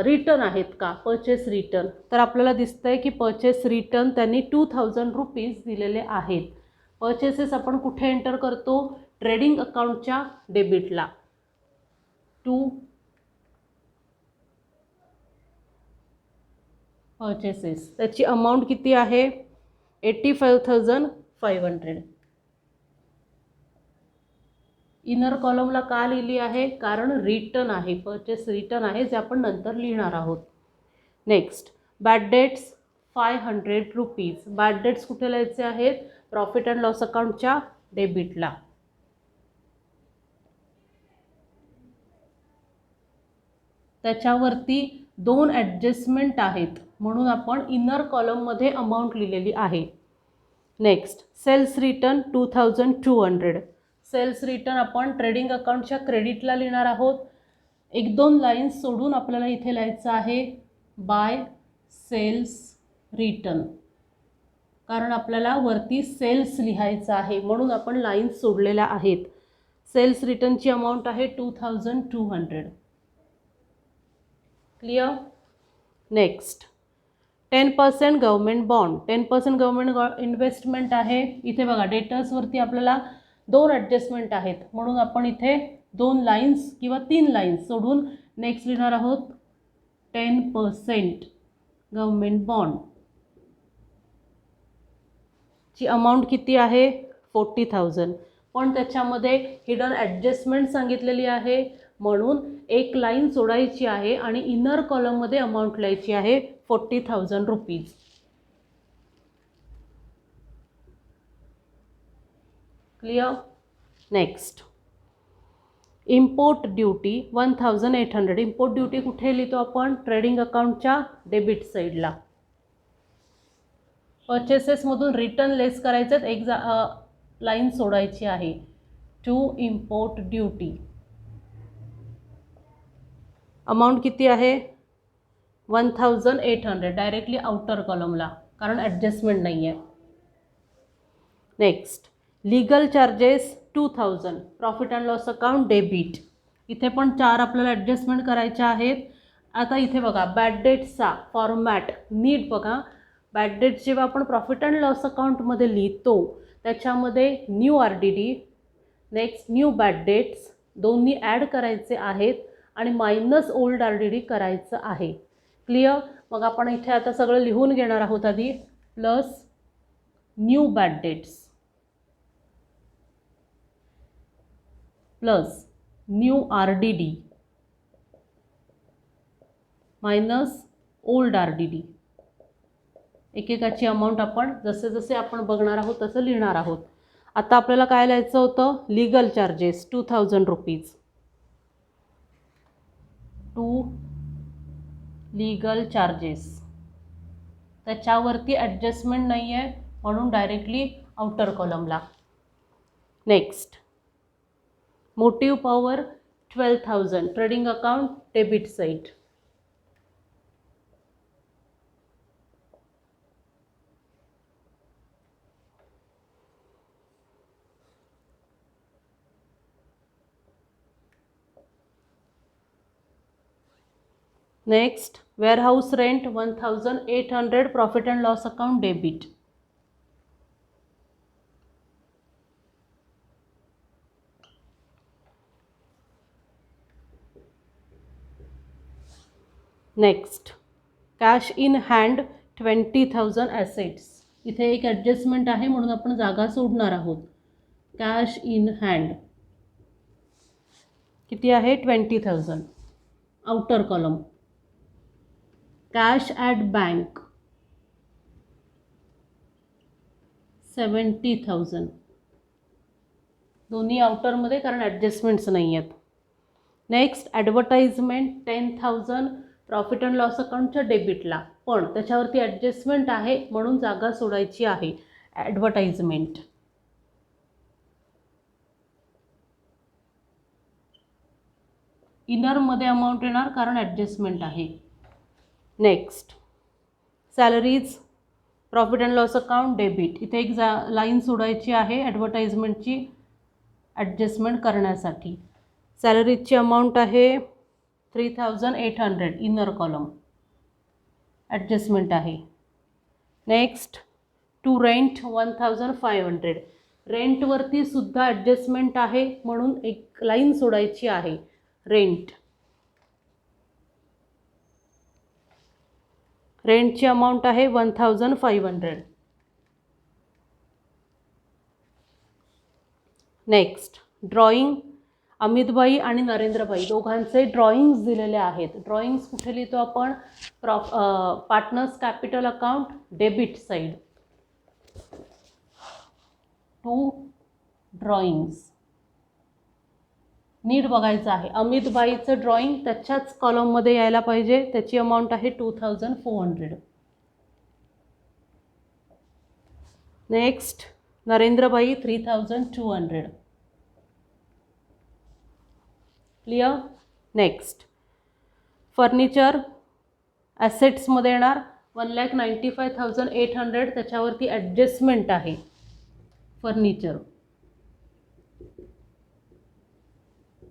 रिटर्न आहेत का, परचेस रिटर्न. तर आपल्याला दिसतं आहे की परचेस रिटर्न त्यांनी 2,000 रुपीज दिलेले आहेत. परचेसेस आपण कुठे एंटर करतो, ट्रेडिंग अकाउंटच्या डेबिटला. परचेसेस त्याची अमाऊंट किती आहे, 85,500. इनर कॉलमला का लिहिली आहे, कारण रिटर्न आहे, परचेस रिटर्न आहे, जे आपण नंतर लिहिणार आहोत. Next bad debts 500 rupees. Bad debts कुठे लिहायचे आहेत, प्रॉफिट अँड लॉस अकाउंटच्या डेबिटला. त्याच्यावरती 2 ॲडजस्टमेंट आहेत म्हणून आपण इनर कॉलममध्ये अमाऊंट लिहिलेली आहे. Next sales return 2,200. Sales return आपण ट्रेडिंग अकाउंटच्या क्रेडिटला लिहिणार आहोत. 1-2 लाईन्स सोडून आपल्याला इथे लिहायचं आहे बाय सेल्स रिटर्न, कारण आपल्याला वरती सेल्स लिहायचं आहे म्हणून आपण लाईन्स सोडलेल्या आहेत. सेल्स रिटर्नची अमाऊंट आहे 2,200. Clear. Next 10% government bond. 10% government investment आहे. इथे बघा डेटर्सवरती आपल्याला 2 ॲडजस्टमेंट आहेत म्हणून आपण इथे 2 लाईन्स किंवा 3 लाईन्स सोडून नेक्स्ट लिहिणार आहोत 10% गव्हर्मेंट बॉन्ड ची अमाऊंट किती आहे, 40,000. पण त्याच्यामध्ये हिडन ॲडजस्टमेंट सांगितलेली आहे म्हणून एक लाईन सोडायची आहे आणि इनर कॉलममध्ये अमाऊंट लिहायची आहे 40,000 rupees. Clear. Next import duty 1,800. Import duty कुठे लिहितो आपण, ट्रेडिंग अकाउंटच्या डेबिट साईडला. परचेसेसमधून रिटर्न लेस करायचं, एक लाईन सोडायची आहे टू इम्पोर्ट ड्यूटी. अमाऊंट किती आहे, 1,800. डायरेक्टली आउटर कॉलमला कारण ॲडजस्टमेंट नाही आहे. Next legal charges 2,000. Profit and loss account debit. इथे पण 4 आपल्याला ॲडजस्टमेंट करायच्या आहेत. आता इथे बघा बॅड डेट्सचा फॉर्मॅट नीट बघा. बॅड डेट्स जेव्हा आपण प्रॉफिट अँड लॉस अकाउंटमध्ये लिहितो त्याच्यामध्ये new RDD next new bad debts दोन्ही ॲड करायचे आहेत आणि मायनस ओल्ड RDD करायचं आहे. क्लिअर. मग आपण इथे आता सगळं लिहून घेणार आहोत आधी. Plus new bad debts plus new RDD minus old RDD. एकेकाची अमाऊंट आपण जसे जसे आपण बघणार आहोत तसं लिहिणार आहोत. आता आपल्याला काय लिहायचं होतं, legal charges 2,000 rupees. To legal charges त्याच्यावरती ॲडजस्टमेंट नाही आहे म्हणून डायरेक्टली आउटर कॉलमला. Next motive power 12,000. Trading account debit side. Next warehouse rent 1,800. Profit and loss account debit. Next cash in hand 20,000 assets. इथे एक ॲडजस्टमेंट आहे म्हणून आपण जागा सोडणार आहोत. कॅश इन हँड किती आहे, 20,000. Outer column cash at bank 70,000. दोन्ही आउटरमध्ये कारण ॲडजस्टमेंट्स नाही आहेत. Next advertisement 10,000. Profit and loss अकाउंटच्या डेबिटला पण त्याच्यावरती ॲडजस्टमेंट आहे म्हणून जागा सोडायची आहे. ॲडव्हर्टाइजमेंट इनरमध्ये अमाऊंट येणार कारण ॲडजस्टमेंट आहे. Next salaries, profit and loss account debit. इथे एक लाईन सोडायची आहे ॲडव्हर्टाइजमेंटची ॲडजस्टमेंट करण्यासाठी. सॅलरीजची अमाऊंट आहे 3800 इनर कॉलम, ॲडजस्टमेंट आहे. Next to rent 1500. रेंटवरती सुद्धा ॲडजस्टमेंट आहे म्हणून एक लाईन सोडायची आहे रेंट. रेंटची अमाऊंट आहे 1500. नेक्स्ट ड्रॉइंग, अमितभाई आणि नरेंद्रभाई दोघांचे ड्रॉइंग्स दिलेले आहेत. ड्रॉइंग्स कुठे लिहितो आपण? Partners capital account debit side. To drawings नीट बघायचं आहे. अमितभाईचं ड्रॉइंग त्याच्याच कॉलममध्ये यायला पाहिजे. त्याची अमाऊंट आहे 2400. Next Narendrabhai 3200. Clear? Next furniture ॲसेट्समध्ये येणार 1,95,800. त्याच्यावरती ॲडजस्टमेंट आहे furniture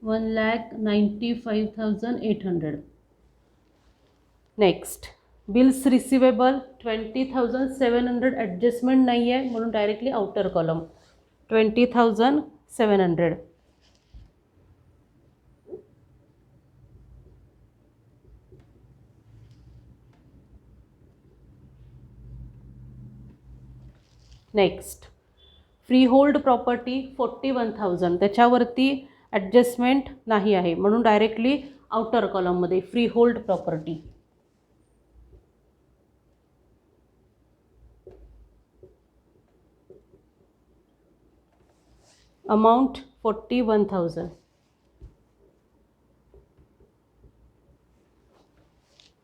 1,95,800. Next bills receivable 20,700. Adjustment नाही आहे म्हणून directly outer column 20,700. Next free hold property 41,000. त्याच्यावरती ॲडजस्टमेंट नाही आहे म्हणून डायरेक्टली आउटर कॉलममध्ये free hold property. Amount 41,000.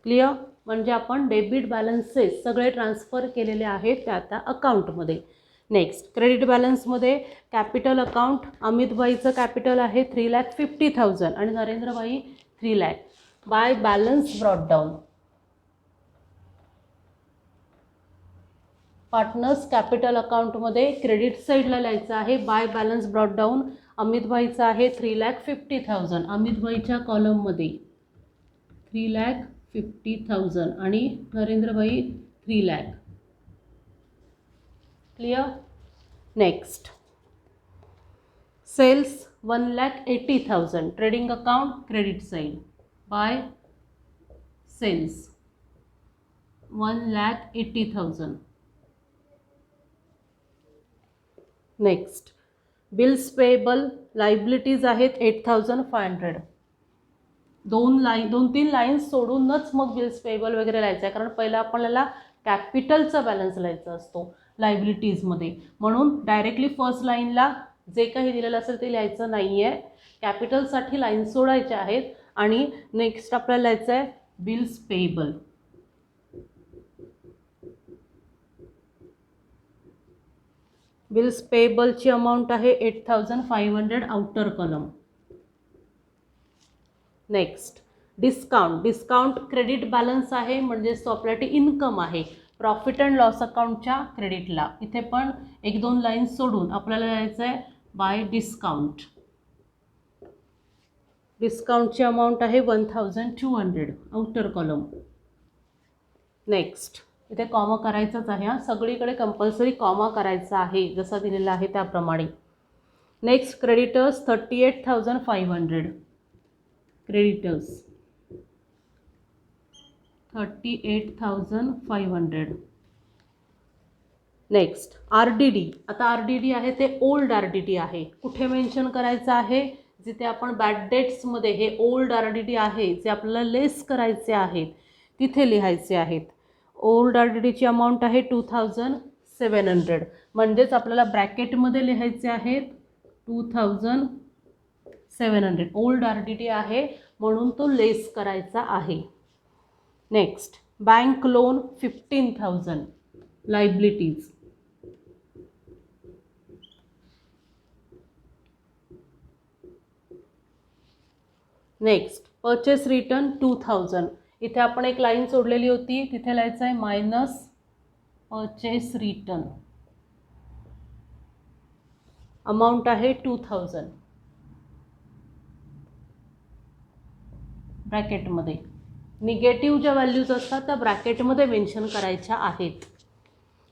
Clear? म्हणजे आपण डेबिट बॅलन्सेस सगळे ट्रान्सफर केलेले आहेत त्या आता अकाउंटमध्ये. नेक्स्ट क्रेडिट बॅलन्समध्ये कॅपिटल अकाउंट, अमितभाईचं कॅपिटल आहे 3,50,000 आणि Narendrabhai 3 lakh. By balance brought down partners capital अकाउंटमध्ये क्रेडिट साईडला लिहायचं आहे बाय बॅलन्स ब्रॉट डाऊन. अमितभाईचं आहे 3,50,000 अमितभाईच्या कॉलममध्ये 3,50,000 आणि Narendrabhai 3 lakh. Clear? Next sales 1,80,000. Trading account credit side by sales 1,80,000. Next bills payable liabilities आहेत 8,500. दोन तीन लाईन्स सोडूनच मग बिल्स पेएबल वगैरे लिहायचं आहे कारण पहिला आपल्याला कॅपिटलचा बॅलन्स लिहायचा असतो लायबिलिटीजमध्ये म्हणून डायरेक्टली फर्स्ट लाईनला जे काही दिलेलं असेल ते लिहायचं नाही आहे. कॅपिटलसाठी लाईन सोडायच्या आहेत आणि नेक्स्ट आपल्याला लिहायचं आहे बिल्स पेएबल. बिल्स पेएबलची अमाऊंट आहे 8,500 outer column. Next discount, discount credit balance आहे म्हणजेच तो आपल्यासाठी इन्कम आहे प्रॉफिट अँड लॉस अकाउंटच्या क्रेडिटला. इथे पण एक दोन लाईन्स सोडून आपल्याला लिहायचं आहे बाय डिस्काउंट. डिस्काउंटची अमाऊंट आहे 1,200 आउटर कॉलम. नेक्स्ट इथे कॉमा करायचाच आहे. सगळीकडे कंपल्सरी कॉमा करायचा आहे जसा दिलेला आहे त्याप्रमाणे. Next creditors 38,500. Creditors 38,500. Next RDD. आता RDD आहे ते ओल्ड RDD आहे. कुठे मेन्शन करायचं आहे? जिथे आपण बॅड डेट्समध्ये हे ओल्ड RDD आहे जे आपल्याला लेस करायचे आहेत तिथे लिहायचे आहेत. ओल्ड RDDची अमाऊंट आहे 2,700. म्हणजेच आपल्याला ब्रॅकेटमध्ये लिहायचे आहेत 2,700. ओल्ड RDD आहे म्हणून तो लेस करायचा आहे. Next bank loan 15,000 liabilities. Next purchase return 2000. इथे आपण एक लाईन सोडलेली होती, तिथे लिहायचं आहे मायनस परचेस रिटर्न. अमाऊंट आहे 2000 ब्रॅकेटमध्ये. निगेटिव्ह ज्या व्हॅल्यूज असतात त्या ब्रॅकेटमध्ये मेन्शन करायच्या आहेत.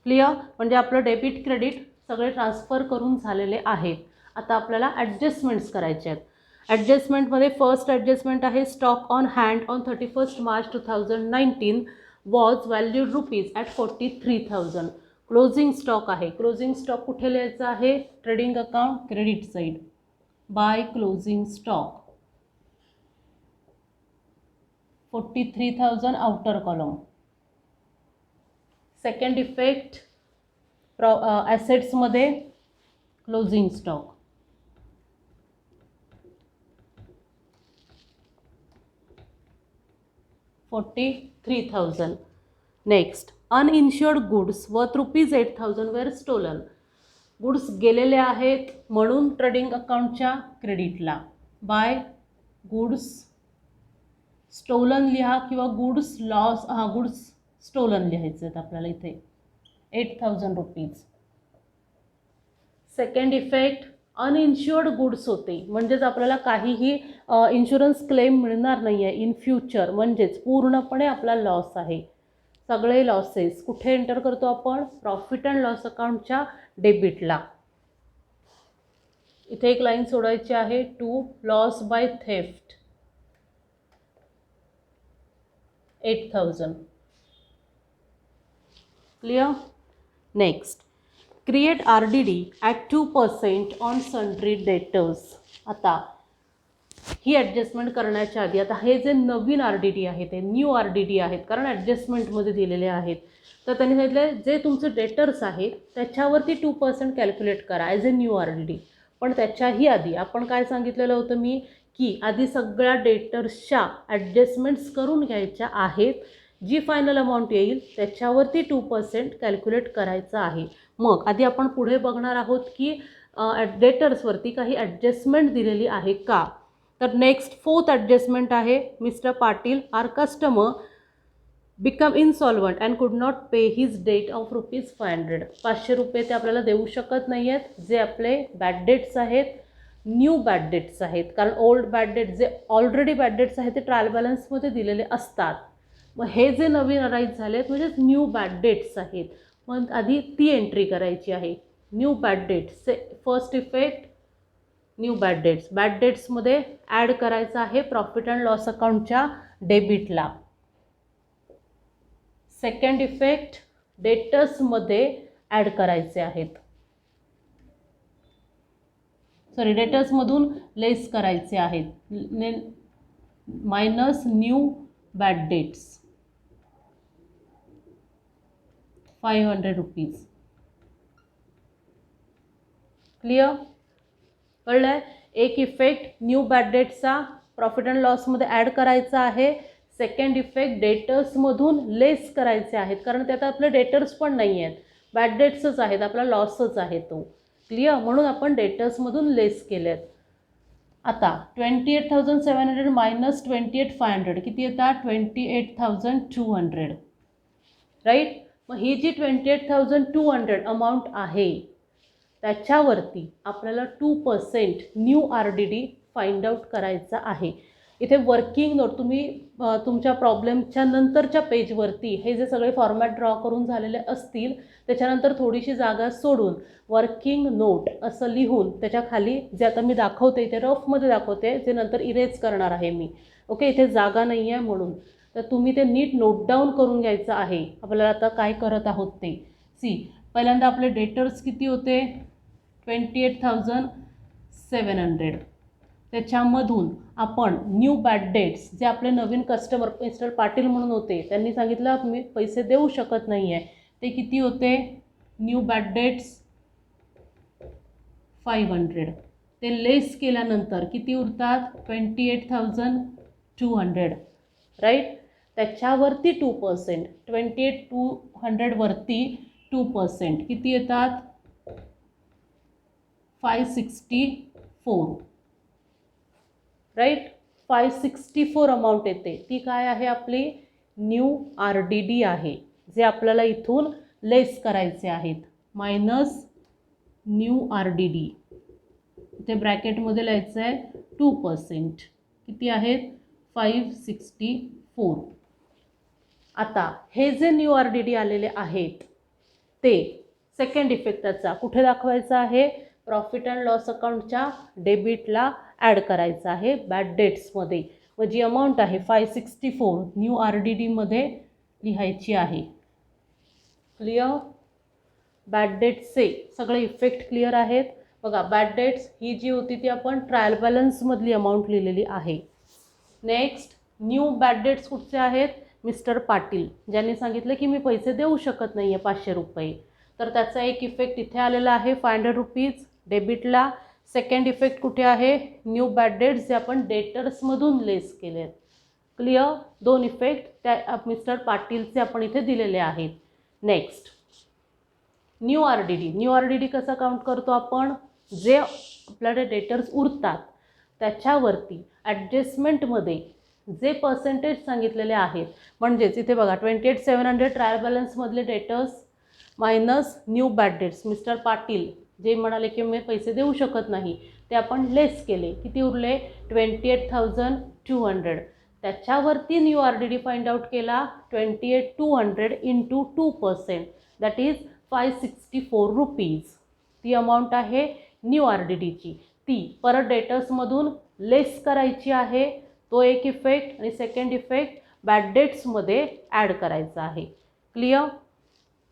क्लिअर? म्हणजे आपलं डेबिट क्रेडिट सगळे ट्रान्सफर करून झालेले आहेत. आता आपल्याला ॲडजस्टमेंट्स करायचे आहेत. ॲडजस्टमेंटमध्ये फर्स्ट ॲडजस्टमेंट आहे stock on hand on 31 March 2019 was valued rupees at 43,000. Closing stock आहे. क्लोजिंग स्टॉक कुठे लिहायचं आहे? Trading account credit side by closing stock 43,000 outer column. Second effect ॲसेट्समध्ये closing stock 43,000. Next uninsured goods worth rupees 8,000 were stolen. Goods गेलेले आहेत म्हणून trading अकाउंटच्या क्रेडिटला बाय गुड्स स्टोलन लिहा किंवा गुड्स लॉस. गुड्स स्टोलन लिहायचे आहेत आपल्याला इथे 8,000 रुपीज. सेकंड इफेक्ट अनइन्श्युअर्ड गुड्स होते म्हणजेच आपल्याला काहीही इन्शुरन्स क्लेम मिळणार नाही आहे इन फ्युचर, म्हणजेच पूर्णपणे आपला लॉस आहे. सगळे लॉसेस कुठे एंटर करतो आपण? प्रॉफिट अँड लॉस अकाउंटच्या डेबिटला. इथे एक लाईन सोडायची आहे to loss by theft 8,000. Clear? Next create RDD at 2% on sundry debtors. आता ही ॲडजस्टमेंट करण्याच्या आधी आता हे जे नवीन RDD आहे ते न्यू RDD आहेत कारण ॲडजस्टमेंटमध्ये दिलेले आहेत. तर त्यांनी सांगितलं जे तुमचे डेटर्स आहेत त्याच्यावरती 2% कॅल्क्युलेट करा ॲज ए न्यू RDD. पण त्याच्याही आधी आपण काय सांगितलेलं होतं मी की आधी सगळ्या डेटर्सच्या ॲडजस्टमेंट्स करून घ्यायच्या आहेत. जी फायनल अमाऊंट येईल त्याच्यावरती 2% कॅल्क्युलेट करायचं आहे. मग आधी आपण पुढे बघणार आहोत की डेटर्सवरती काही ॲडजस्टमेंट दिलेली आहे का. तर नेक्स्ट फोर्थ ॲडजस्टमेंट आहे mister Patil are customer become insolvent and could not pay his debt of rupees 500. 500 रुपये ते आपल्याला देऊ शकत नाही आहेत जे आपले बॅड डेट्स आहेत, न्यू बॅड डेट्स आहेत. कारण ओल्ड बॅड डेट जे ऑलरेडी बॅड डेट्स आहेत ते ट्रायल बॅलन्समध्ये दिलेले असतात. मग हे जे नवीन अराईज झाले आहेत म्हणजेच न्यू बॅड डेट्स आहेत. मग आधी ती एंट्री करायची आहे. New bad debts first effect new bad debts. Bad डेट्समध्ये ॲड करायचं आहे प्रॉफिट अँड लॉस अकाउंटच्या डेबिटला. सेकंड इफेक्ट डेटर्समध्ये ॲड करायचे आहेत. सॉरी डेटर्समधून लेस करायचे आहेत minus new bad debts 500 rupees. Clear? कळलं आहे? एक इफेक्ट न्यू बॅड डेट्सचा प्रॉफिट अँड लॉसमध्ये ॲड करायचा आहे. सेकंड इफेक्ट डेटर्समधून लेस करायचे आहेत कारण त्यात आपले डेटर्स पण नाही आहेत, बॅड डेट्सच आहेत, आपला लॉसच आहे तो. क्लिअर? म्हणून आपण डेटर्समधून लेस केलेत. आता 28,700 मायनस 28,500 किती येतात? 28,200. राईट? मग ही जी 28,200 अमाऊंट आहे त्याच्यावरती आपल्याला 2% न्यू RDD फाइंड आउट करायचा आहे. इथे वर्किंग नोट तुम्ही तुमच्या प्रॉब्लेमच्या नंतरच्या पेजवरती हे जे सगळे फॉर्मॅट ड्रॉ करून झालेले असतील त्याच्यानंतर थोडीशी जागा सोडून वर्किंग नोट असं लिहून त्याच्या खाली जे आता मी दाखवते इथे रफमध्ये दाखवते जे नंतर इरेज करणार आहे मी. ओके, इथे जागा नाही आहे म्हणून. तर तुम्ही ते नीट नोट डाऊन करून घ्यायचं आहे. आपल्याला आता काय करत आहोत ते सी. पहिल्यांदा आपले डेटर्स किती होते? 28,700. त्याच्यामधून आपण न्यू बॅड डेट्स जे आपले नवीन कस्टमर मिस्टर पाटील म्हणून होते त्यांनी सांगितलं मी पैसे देऊ शकत नाही आहे ते किती होते? New bad debts 500. ते लेस केल्यानंतर किती उरतात? 28,200. राईट? त्याच्यावरती 2% 28,200 वरती 2% किती येतात? 564. राईट? 564 अमाऊंट येते ती काय आहे आपली न्यू RDD आहे, जे आपल्याला इथून लेस करायचे आहेत, मायनस न्यू RDD. इथे ब्रॅकेटमध्ये लिहायचं आहे 2%. किती आहेत 564. आता हे जे न्यू RDD आलेले आहेत ते सेकंड इफेक्टचा कुठे दाखवायचा आहे, प्रॉफिट अँड लॉस अकाउंटच्या डेबिटला ॲड करायचा आहे बॅड डेट्समध्ये. व जी अमाऊंट आहे 564 न्यू RDD मध्ये लिहायची आहे. क्लिअर? बॅड डेट्सचे सगळे इफेक्ट क्लिअर आहेत. बघा बॅड डेट्स ही जी होती ती आपण ट्रायल बॅलन्समधली अमाऊंट लिहिलेली आहे. नेक्स्ट न्यू बॅड डेट्स कुठचे आहेत, मिस्टर पाटील ज्यांनी सांगितलं की मी पैसे देऊ शकत नाही आहे 500 रुपये, तर त्याचा एक इफेक्ट इथे आलेला आहे 500 रुपीज डेबिटला. सेकंड इफेक्ट कुठे आहे, न्यू बॅड डेट्स जे आपण डेटर्समधून लेस केले आहेत. क्लिअर? दोन इफेक्ट त्या मिस्टर पाटीलचे आपण इथे दिलेले आहेत. Next new RDD. New RDD कसा काउंट करतो आपण, जे आपल्याकडे डेटर्स उरतात त्याच्यावरती ॲडजस्टमेंटमध्ये जे पर्सेंटेज सांगितलेले आहेत, म्हणजेच इथे बघा 28,700 ट्रायल बॅलन्समधले debtors minus new bad debts mister Patil जे म्हणाले की मी पैसे देऊ शकत नाही, ते आपण लेस केले. किती उरले 28,200. त्याच्यावरती न्यू RDD फाइंड आउट केला 28,200 इंटू 2%, दॅट इज 564 रुपीज. ती अमाऊंट आहे न्यू RDDची, ती परत डेटर्समधून लेस करायची आहे. तो एक इफेक्ट. आणि सेकंड इफेक्ट बॅड डेट्समध्ये ॲड करायचा आहे. Clear?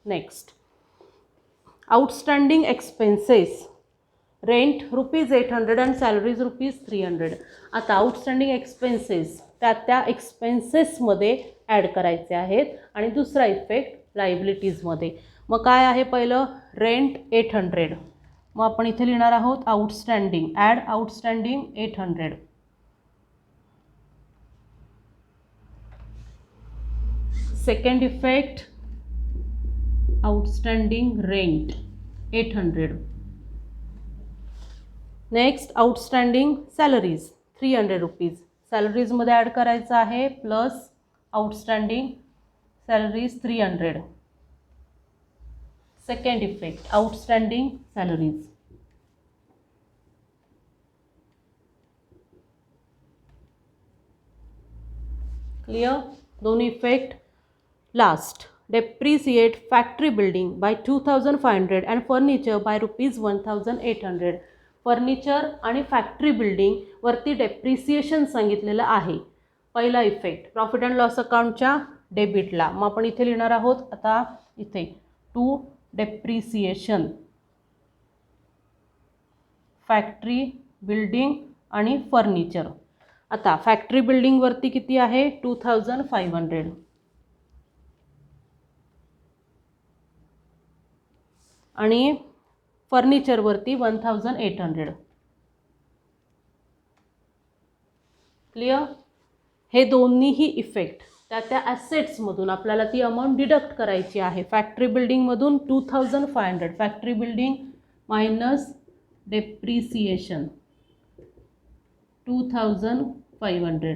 Next outstanding expenses. Rent ₹800 and salaries ₹300. आता आउटस्टँडिंग एक्सपेन्सेस त्या एक्सपेन्सेसमध्ये ॲड करायचे आहेत. आणि दुसरा इफेक्ट लायबिलिटीजमध्ये. मग काय आहे पहिलं, रेंट 800. मग आपण इथे लिहिणार आहोत outstanding, add outstanding 800. Second effect outstanding rent 800. Next outstanding salaries 300 rupees. सॅलरीजमध्ये ॲड करायचं आहे plus outstanding salaries 300. Second effect outstanding salaries. Clear? दोन्ही effect. Last depreciate factory building by 2,500 and furniture by ₹1,800. Furniture आणि फॅक्टरी बिल्डिंग वरती depreciation सांगितलेलं आहे. पहिला effect profit and loss अकाउंटच्या डेबिटला. मग आपण इथे लिहिणार आहोत आता इथे टू डेप्रिसिएशन फॅक्टरी बिल्डिंग आणि फर्निचर. आता फॅक्टरी बिल्डिंगवरती किती आहे 2,500 आणि फर्निचरवरती 1,800. क्लिअर? हे दोन्हीही इफेक्ट त्या ॲसेट्समधून आपल्याला ती अमाऊंट डिडक्ट करायची आहे. फॅक्टरी बिल्डिंगमधून 2,500 factory building minus depreciation 2,500.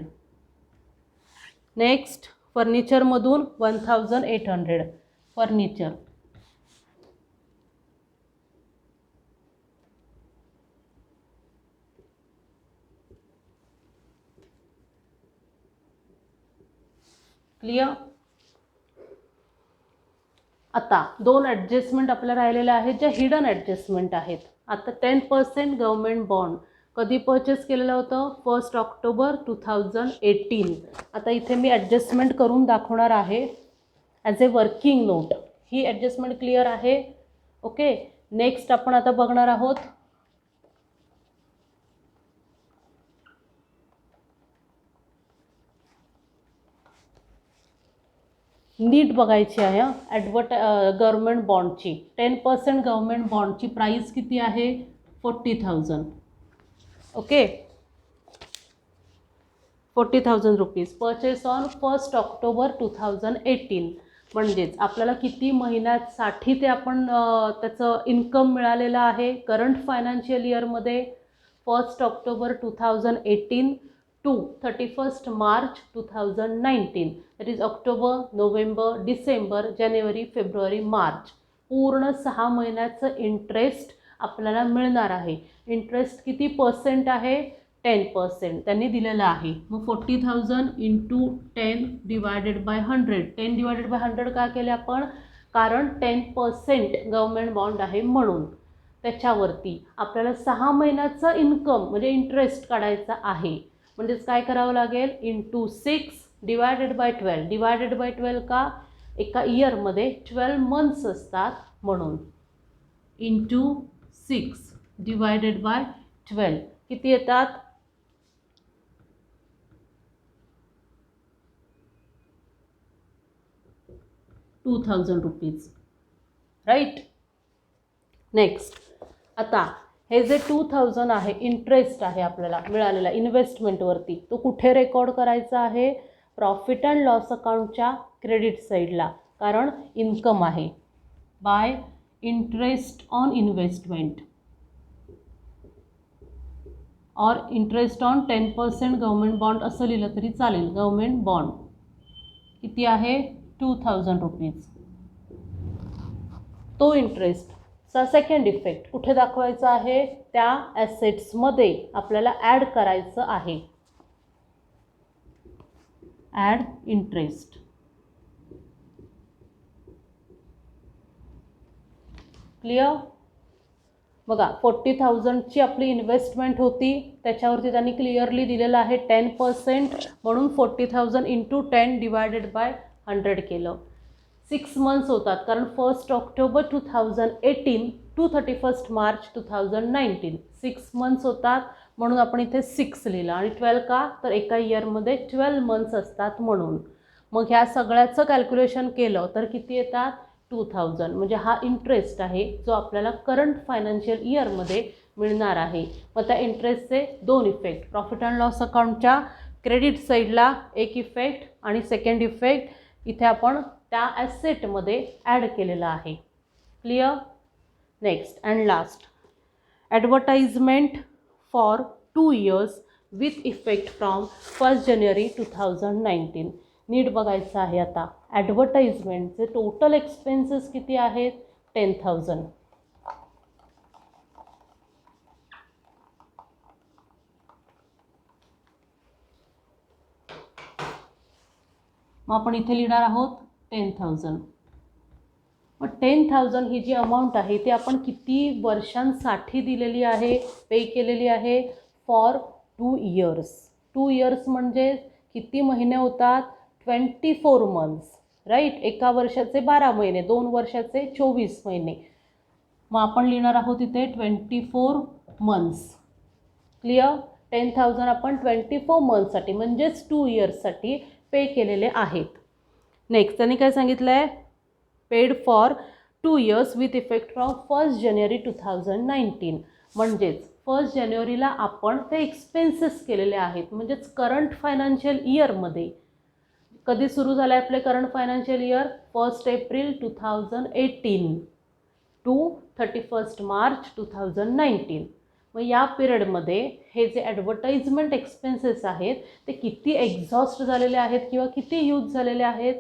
Next फर्निचरमधून 1,800 फर्निचर. क्लिअर? आता दोन ॲडजस्टमेंट आपल्याला राहिलेल्या आहेत ज्या हिडन ॲडजस्टमेंट आहेत. आता 10% गव्हर्मेंट बॉन्ड कधी परचेस केलेलं होतं 1 ऑक्टोबर 2018. आता इथे मी ॲडजस्टमेंट करून दाखवणार आहे as a working note. He adjustment clear आहे? ओके. नेक्स्ट आपण आता बघणार आहोत नीट बघायची आहे गव्हर्मेंट बॉन्डची. 10% गव्हर्मेंट बॉन्डची प्राईस किती आहे 40,000. Okay 40,000 rupees. Purchase on 1 October 2018. म्हणजेच आपल्याला किती महिन्यासाठी ते आपण त्याचं इन्कम मिळालेलं आहे करंट फायनान्शियल इयरमध्ये 1 October 2018 to 31st March 2019, that is October, November, December, जानेवारी, फेब्रुवारी, मार्च, पूर्ण 6 महिन्याचं इंटरेस्ट आपल्याला मिळणार आहे. इंटरेस्ट किती पर्सेंट आहे? 10% त्यांनी दिलेलं आहे. मग 40,000 into 10 divided by 100. 10 divided by 100 का केले आपण? कारण 10% गव्हर्नमेंट बॉन्ड आहे म्हणून. त्याच्यावरती आपल्याला 6 महिन्याचं इन्कम म्हणजे इंटरेस्ट काढायचा आहे. म्हणजेच काय करावं लागेल? Into 6 divided by 12. Divided by 12 का? एका इयरमध्ये 12 मंथ्स असतात म्हणून. इंटू 6 डिवायडेड बाय 12 किती येतात? 2000 रुपीज, राईट. नेक्स्ट, आता हे जे 2000 आहे इंटरेस्ट आहे आपल्याला मिळालेला इन्व्हेस्टमेंटवरती, तो कुठे रेकॉर्ड करायचा आहे? प्रॉफिट अँड लॉस अकाउंटच्या क्रेडिट साईडला, कारण इन्कम आहे. बाय इंटरेस्ट ऑन इन्व्हेस्टमेंट और इंटरेस्ट ऑन 10% गव्हर्नमेंट बॉन्ड असं लिहिलं तरी चालेल. गव्हर्नमेंट बॉन्ड किती आहे? 2000 रुपीज. तो इंटरेस्टचा सेकंड इफेक्ट कुठे दाखवायचा आहे? त्या ॲसेट्समध्ये आपल्याला ॲड करायचं आहे. Add interest. क्लिअर? बघा 40,000ची आपली इन्व्हेस्टमेंट होती, त्याच्यावरती त्यांनी क्लिअरली दिलेलं आहे 10%, म्हणून 40,000 इंटू 10 डिवायडेड बाय 100 केलं. 6 मंथ्स होतात, कारण 1 ऑक्टोबर 2018 टू 31 मार्च 2019 6 मंथ्स होतात, म्हणून आपण इथे 6 लिहिलं. आणि 12 का? तर एका इयरमध्ये 12 मंथ्स असतात म्हणून. मग ह्या सगळ्याचं कॅल्क्युलेशन केलं तर किती येतात? 2000. म्हणजे हा इंटरेस्ट आहे जो आपल्याला करंट फायनान्शियल इयरमध्ये मिळणार आहे. मग त्या इंटरेस्टचे 2 इफेक्ट, प्रॉफिट अँड लॉस अकाउंटच्या क्रेडिट साईडला एक इफेक्ट आणि सेकंड इफेक्ट इथे आपण त्या ॲसेटमध्ये ॲड केलेला आहे. Clear? Next and last, advertisement for 2 years with effect from 1 जानेवारी 2019. नीट बघायचं आहे आता. ॲडव्हर्टाइजमेंटचे टोटल एक्सपेन्सेस किती आहेत? 10,000. मग आपण इथे लिहिणार आहोत 10,000. मग 10,000 ही जी अमाऊंट आहे ती आपण किती वर्षांसाठी दिलेली आहे, पे केलेली आहे? For 2 years. 2 years म्हणजे किती महिने होतात? 24 months, राईट. एका वर्षाचे 12 महिने, 2 वर्षाचे 24 महिने. मग आपण लिहिणार आहोत इथे 24 months. क्लिअर? 10,000 आपण 24 मंथसाठी म्हणजेच 2 yearsसाठी पे केलेले आहेत. नेक्स्ट त्यांनी काय सांगितलं आहे? Paid for 2 years with effect from 1 जानेवारी 2019. म्हणजेच 1 जानेवारीला आपण ते एक्सपेन्सेस केलेले आहेत. म्हणजेच करंट फायनान्शियल इयरमध्ये. कधी सुरू झालं आहे आपले current financial year? 1 April 2018 to 31 March 2019. मग या पिरियडमध्ये हे जे ॲडव्हर्टाइजमेंट एक्सपेन्सेस आहेत ते किती एक्झॉस्ट झालेले आहेत किंवा किती यूज झालेले आहेत?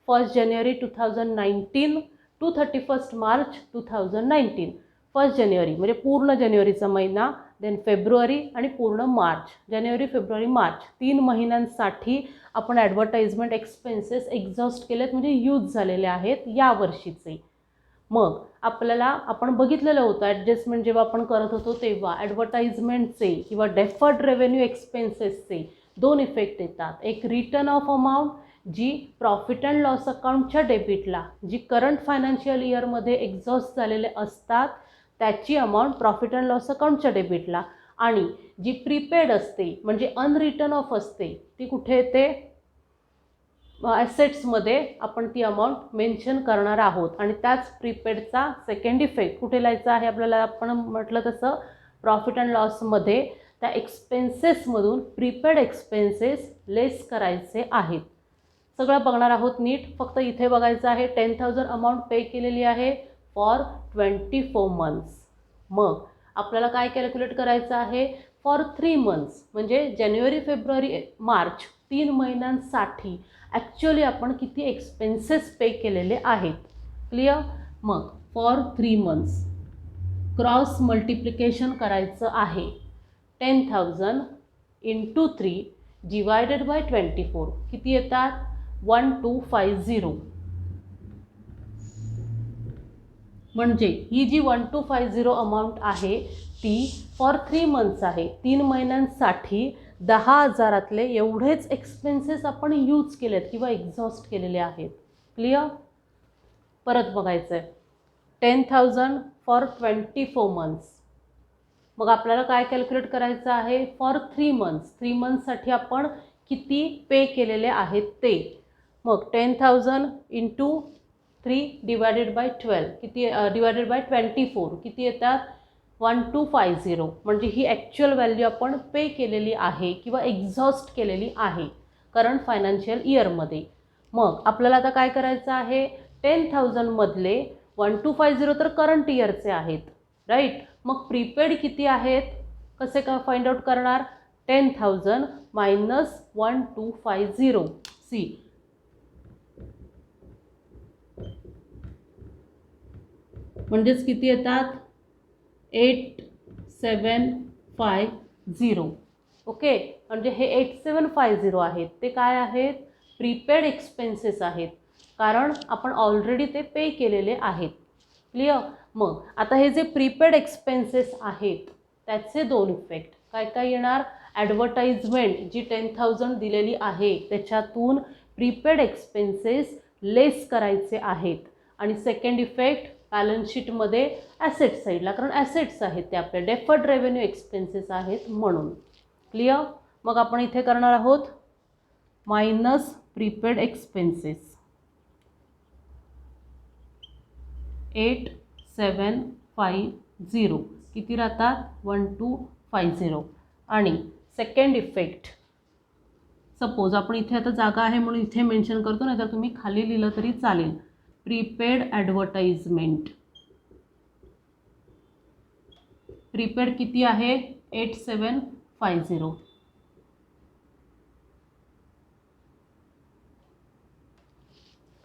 1 जानेवारी 2019 टू 31 मार्च 2019. 1 जानेवारी म्हणजे पूर्ण जानेवारीचा महिना, देन फेब्रुवारी आणि पूर्ण मार्च. जानेवारी, फेब्रुवारी, मार्च 3 महिन्यांसाठी आपण ॲडव्हर्टाइजमेंट एक्सपेन्सेस एक्झॉस्ट केलेत म्हणजे यूज झालेले आहेत या वर्षीचे. मग आपल्याला आपण बघितलेलं होतं ॲडजस्टमेंट जेव्हा आपण करत होतो तेव्हा ॲडव्हर्टाइजमेंटचे किंवा डेफर्ड रेव्हेन्यू एक्सपेन्सेसचे 2 इफेक्ट येतात. एक रिटर्न ऑफ अमाऊंट जी प्रॉफिट अँड लॉस अकाउंटच्या डेबिटला, जी करंट फायनान्शियल इयरमध्ये एक्झॉस्ट झालेले असतात त्याची अमाऊंट प्रॉफिट अँड लॉस अकाउंटच्या डेबिटला, आणि जी प्रीपेड असते म्हणजे अनरिटर्न ऑफ असते ती कुठे येते? ॲसेट्समध्ये आपण ती अमाऊंट मेन्शन करणार आहोत. आणि त्याच प्रीपेडचा सेकंड इफेक्ट कुठे लिहायचा आहे आपल्याला? आपण म्हटलं तसं प्रॉफिट अँड लॉसमध्ये त्या एक्सपेन्सेसमधून प्रीपेड एक्सपेन्सेस लेस करायचे आहेत. सगळं बघणार आहोत नीट. फक्त इथे बघायचं आहे 10,000 अमाऊंट पे केलेली आहे फॉर 24 months. मग आपल्याला काय कॅल्क्युलेट करायचं आहे? फॉर 3 मंथ्स म्हणजे जानेवारी फेब्रुवारी मार्च 3 महिन्यांसाठी ॲक्च्युअली आपण किती एक्सपेन्सेस पे केलेले आहेत. क्लिअर. मग फॉर 3 मंथ्स क्रॉस मल्टिप्लिकेशन करायचं आहे. 10,000 इंटू 3 डिवायडेड बाय 24 किती येतात 1250. म्हणजे ही जी 1250 अमाऊंट आहे ती फॉर 3 मंथ्स आहे. 3 महिन्यांसाठी 10,000तले एवढेच एक्सपेन्सेस आपण यूज केलेत किंवा एक्झॉस्ट केलेले आहेत. क्लिअर. परत बघायचं आहे. 10,000 फॉर 24 मंथ्स. मग आपल्याला काय कॅल्क्युलेट करायचं आहे फॉर 3 मंथ्स. 3 मंथ्ससाठी आपण किती पे केलेले आहेत ते. मग 10,000 इंटू 3 डिवायडेड बाय 12 किती डिवायडेड बाय 24 किती येतात 1250. म्हणजे ही ॲक्च्युअल व्हॅल्यू आपण पे केलेली आहे किंवा एक्झॉस्ट केलेली आहे करंट फायनान्शियल इयरमध्ये. मग आपल्याला आता काय करायचं आहे 10,000 मधले 1250 तर करंट इयरचे आहेत राईट. मग प्रीपेड किती आहेत कसे का फाइंड आउट करणार 10,000 मायनस 1250. सी म्हणजेच किती येतात 8750. ओके. म्हणजे हे 8750 आहेत ते काय आहेत प्रीपेड एक्सपेन्सेस आहेत कारण आपण ऑलरेडी ते पे केलेले आहेत. क्लिअर. मग आता हे जे प्रीपेड एक्सपेन्सेस आहेत त्याचे दोन इफेक्ट काय काय येणार. ॲडव्हर्टाइजमेंट जी 10,000 दिलेली आहे त्याच्यातून प्रीपेड एक्सपेन्सेस लेस करायचे आहेत. आणि सेकंड इफेक्ट बॅलन्स शीटमध्ये ॲसेट साईडला कारण ॲसेट्स आहेत ते आपले डेफर्ड रेव्हेन्यू एक्सपेन्सेस आहेत म्हणून. क्लिअर. मग आपण इथे करणार आहोत मायनस प्रीपेड एक्सपेन्सेस 8750 किती राहतात 1250. आणि सेकंड इफेक्ट सपोज आपण इथे आता जागा आहे म्हणून इथे मेन्शन करतो नाही तर तुम्ही खाली लिहिलं तरी चालेल. प्रीपेड ॲडव्हर्टाइजमेंट प्रीपेड किती आहे 8750.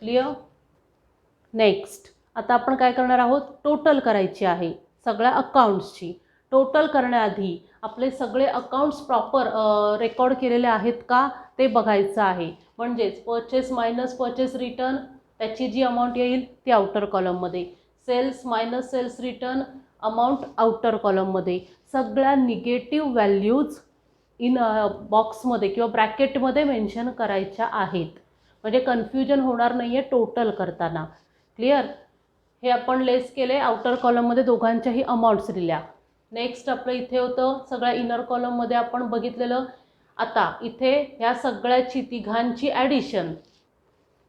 क्लिअर. नेक्स्ट आता आपण काय करणार आहोत टोटल करायची आहे सगळ्या अकाउंट्सची. टोटल करण्याआधी आपले सगळे अकाउंट्स प्रॉपर रेकॉर्ड केलेले आहेत का ते बघायचं आहे. म्हणजेच परचेस मायनस परचेस रिटर्न त्याची जी अमाऊंट येईल ती आउटर कॉलममध्ये. Sales minus sales return amount outer कॉलममध्ये. सगळ्या निगेटिव्ह व्हॅल्यूज इन बॉक्समध्ये किंवा ब्रॅकेटमध्ये मेन्शन करायच्या आहेत. म्हणजे कन्फ्युजन होणार नाही आहे टोटल करताना. क्लिअर. हे आपण लेस केले आउटर कॉलममध्ये दोघांच्याही अमाऊंट्स दिल्या. नेक्स्ट आपलं इथे होतं सगळ्या इनर कॉलममध्ये आपण बघितलेलं. आता इथे ह्या सगळ्याची तिघांची ॲडिशन.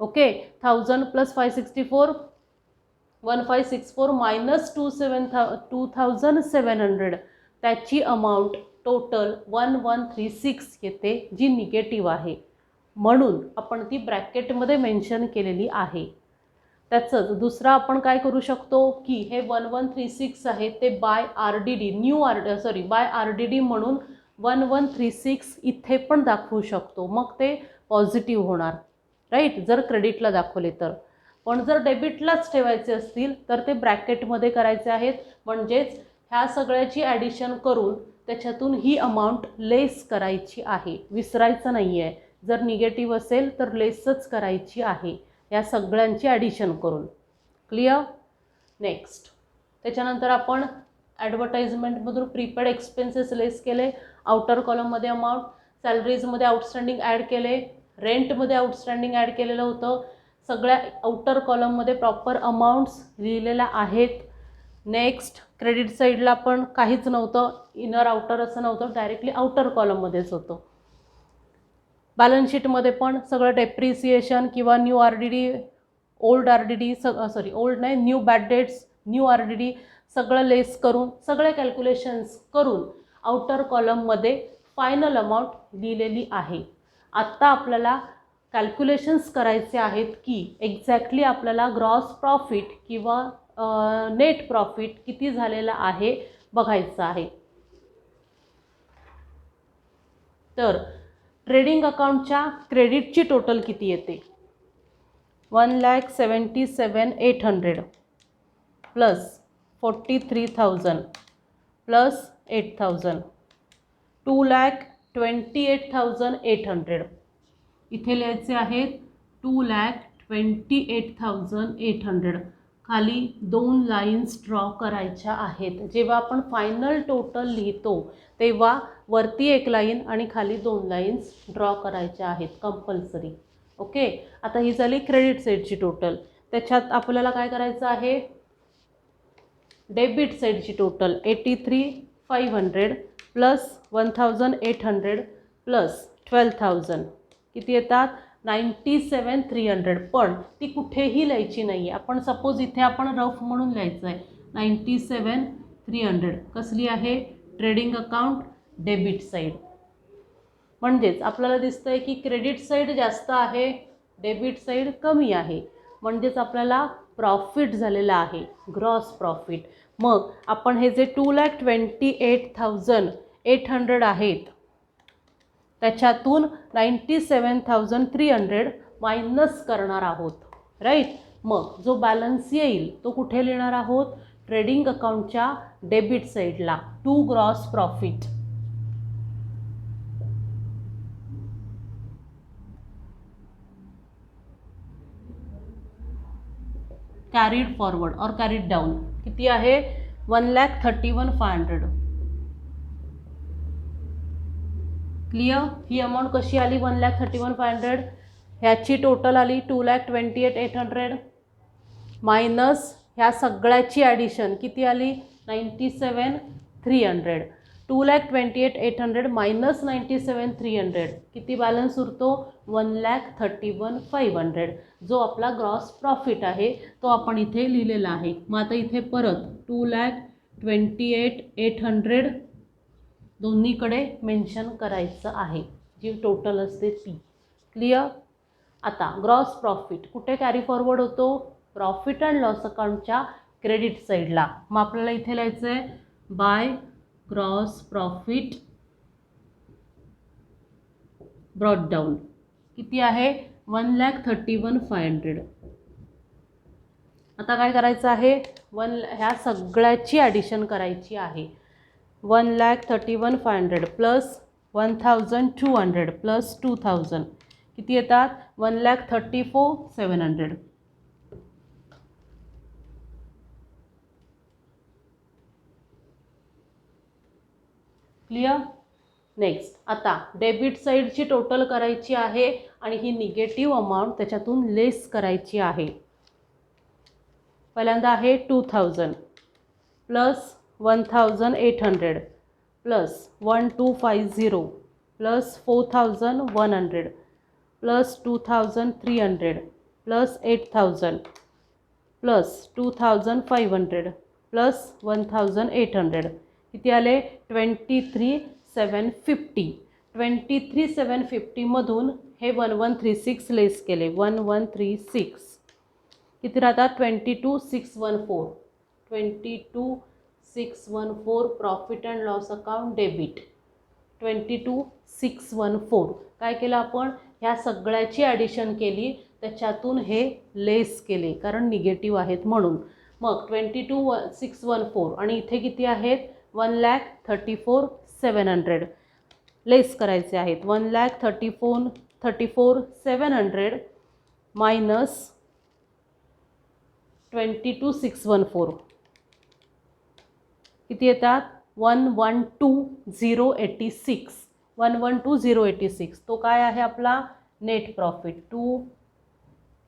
ओके. 1000 प्लस 564 1564 मायनस 2700 त्याची अमाऊंट टोटल 1136 येते जी निगेटिव्ह आहे म्हणून आपण ती ब्रॅकेटमध्ये मेन्शन केलेली आहे. त्याचंच दुसरा आपण काय करू शकतो की हे 1136 आहे ते बाय RDD बाय RDD म्हणून 1136 इथे पण दाखवू शकतो. मग ते पॉझिटिव्ह होणार राईट जर क्रेडिटला दाखवले तर. पण जर डेबिटलाच ठेवायचे असतील तर ते ब्रॅकेटमध्ये करायचे आहेत. म्हणजेच ह्या सगळ्याची ॲडिशन करून त्याच्यातून ही अमाऊंट लेस करायची आहे. विसरायचं नाही आहे. जर निगेटिव्ह असेल तर लेसच करायची आहे या सगळ्यांची ॲडिशन करून. क्लिअर. नेक्स्ट त्याच्यानंतर आपण ॲडव्हर्टाइजमेंटमधून प्रीपेड एक्सपेन्सेस लेस केले. आउटर कॉलममध्ये अमाऊंट. सॅलरीजमध्ये आउटस्टँडिंग ॲड केले. रेंटमध्ये आउटस्टँडिंग ॲड केलेलं होतं. सगळ्या आउटर कॉलममध्ये प्रॉपर अमाऊंट्स लिहिलेल्या आहेत. नेक्स्ट क्रेडिट साईडला पण काहीच नव्हतं. इनर आउटर असं नव्हतं. डायरेक्टली आउटर कॉलममध्येच होतं. बॅलन्स शीटमध्ये पण सगळं डेप्रिसिएशन किंवा new RDD old RDD old नाही new bad debts new RDD सगळं लेस करून सगळे कॅल्क्युलेशन्स करून आउटर कॉलममध्ये फायनल अमाऊंट लिहिलेली आहे. आत्ता आपल्याला कॅल्क्युलेशन्स करायचे आहेत की एक्झॅक्टली आपल्याला ग्रॉस प्रॉफिट किंवा नेट प्रॉफिट किती झालेला आहे बघायचं आहे. तर ट्रेडिंग अकाउंटच्या क्रेडिटची टोटल किती येते? 1,77,800 प्लस 43,000 प्लस 8,000 2,28,800. इथे लिहायचे आहेत 2,28,800. खाली 2 लाईन्स ड्रॉ करायच्या आहेत. जेव्हा आपण फायनल टोटल लिहितो तेव्हा वरती एक लाईन आणि खाली 2 लाईन्स ड्रॉ करायच्या आहेत कंपल्सरी. ओके, आता ही झाली क्रेडिट साईडची टोटल. त्याच्यात आपल्याला काय करायचं आहे? डेबिट साईडची टोटल 83,500 प्लस 1,800 प्लस 12,000 किती येतात? 97,300. पण ती कुठेही लिहायची नाही आहे. आपण सपोज इथे आपण रफ म्हणून लिहायचं आहे 97,300. कसली आहे? Trading account debit side. म्हणजेच आपल्याला दिसतं आहे की क्रेडिट साईड जास्त आहे, डेबिट साईड कमी आहे. म्हणजेच आपल्याला प्रॉफिट झालेला आहे, ग्रॉस प्रॉफिट. मग आपण हे जे 2,28,800 आहेत त्याच्यातून 97,300 मायनस करणार आहोत, राईट. मग जो बॅलन्स येईल तो कुठे लिहिणार आहोत? ट्रेडिंग अकाउंटच्या डेबिट साईडला, to gross profit. Carried forward और कॅरीड डाऊन किती आहे? 1,31,500. क्लियर? ही अमाऊंट कशी आली? 1,31,500. ह्याची टोटल आली 2,28,800 मायनस ह्या सगळ्याची ॲडिशन किती आली? 97,300. 2,28,800 मायनस 97,300 किती बॅलन्स उरतो? 1,31,500. जो आपला ग्रॉस प्रॉफिट आहे तो आपण इथे लिहिलेला आहे. मग आता इथे परत 2,28,800 दोन्हीकडे मेन्शन करायचं आहे, जी टोटल असते ती. क्लियर? आता ग्रॉस प्रॉफिट कुठे कॅरी फॉरवर्ड होतो? प्रॉफिट अँड लॉस अकाउंटच्या क्रेडिट साईडला. मग आपल्याला इथे लिहायचं आहे by gross profit brought down. किती आहे? 1,31,500. आता काय करायचं आहे? ह्या सगळ्याची ॲडिशन करायची आहे. 1,31,500 प्लस 1,200 प्लस 2,000 किती येतात? 1,34,700. क्लियर? नेक्स्ट आता डेबिट साईडची टोटल करायची आहे आणि ही निगेटिव्ह अमाऊंट त्याच्यातून लेस करायची आहे. पहिल्यांदा आहे 2,000 plus 1,800 plus 1,250 plus 4,100 plus 2,300 plus 8,000 plus 2,500 plus 1,800 किती आले? 23,750. 23,750 मधून हे 1,136 लेस केले. 1,136 किती राहतात? 22,614. 22,614 profit and loss account debit. 22,614 काय केलं आपण? ह्या सगळ्याची ॲडिशन केली, त्याच्यातून हे लेस केले कारण निगेटिव्ह आहेत म्हणून. मग 22,614 आणि इथे किती आहेत? 1,34,700 लेस करायचे आहेत. 1,34,700 मायनस 22,614 किती येतात? 1,12,086. 1,12,086 तो काय आहे आपला? Net profit. To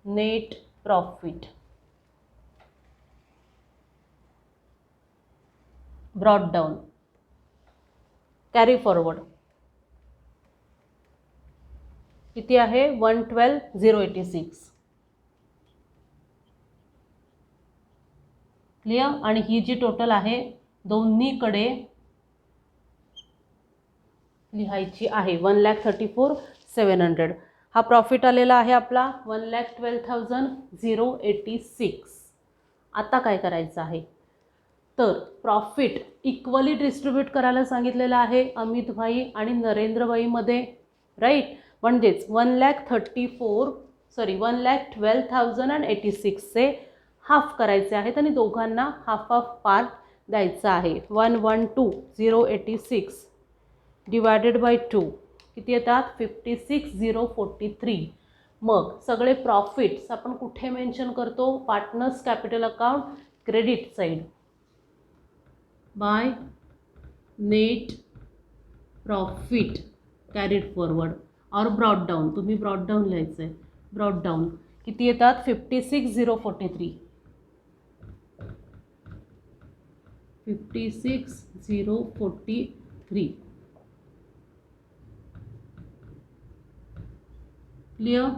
net profit brought down carry forward किती आहे? 1,12,086. क्लियर? आणि ही जी टोटल आहे दोन्हीकडे लिहायची आहे. 1,34,700. हा प्रॉफिट आलेला आहे आपला 1,12,086. आता काय करायचं आहे? तर प्रॉफिट इक्वली डिस्ट्रीब्यूट करायला सांगितलेलं आहे अमितभाई आणि नरेंद्रभाईमध्ये, राईट. म्हणजेच 1,12,086 हाफ करायचे आहेत आणि दोघांना हाफ हाफ पार्ट द्यायचा आहे. 112,086 डिवायडेड बाय 2 किती येतात? 56,043. मग सगळे प्रॉफिट्स आपण कुठे मेन्शन करतो? Partners capital account credit side by net profit carried forward और ब्रॉड डाऊन. तुम्ही ब्रॉड डाऊन लिहायचं आहे. ब्रॉड डाऊन किती येतात? 56,043. 56,043. क्लिअर?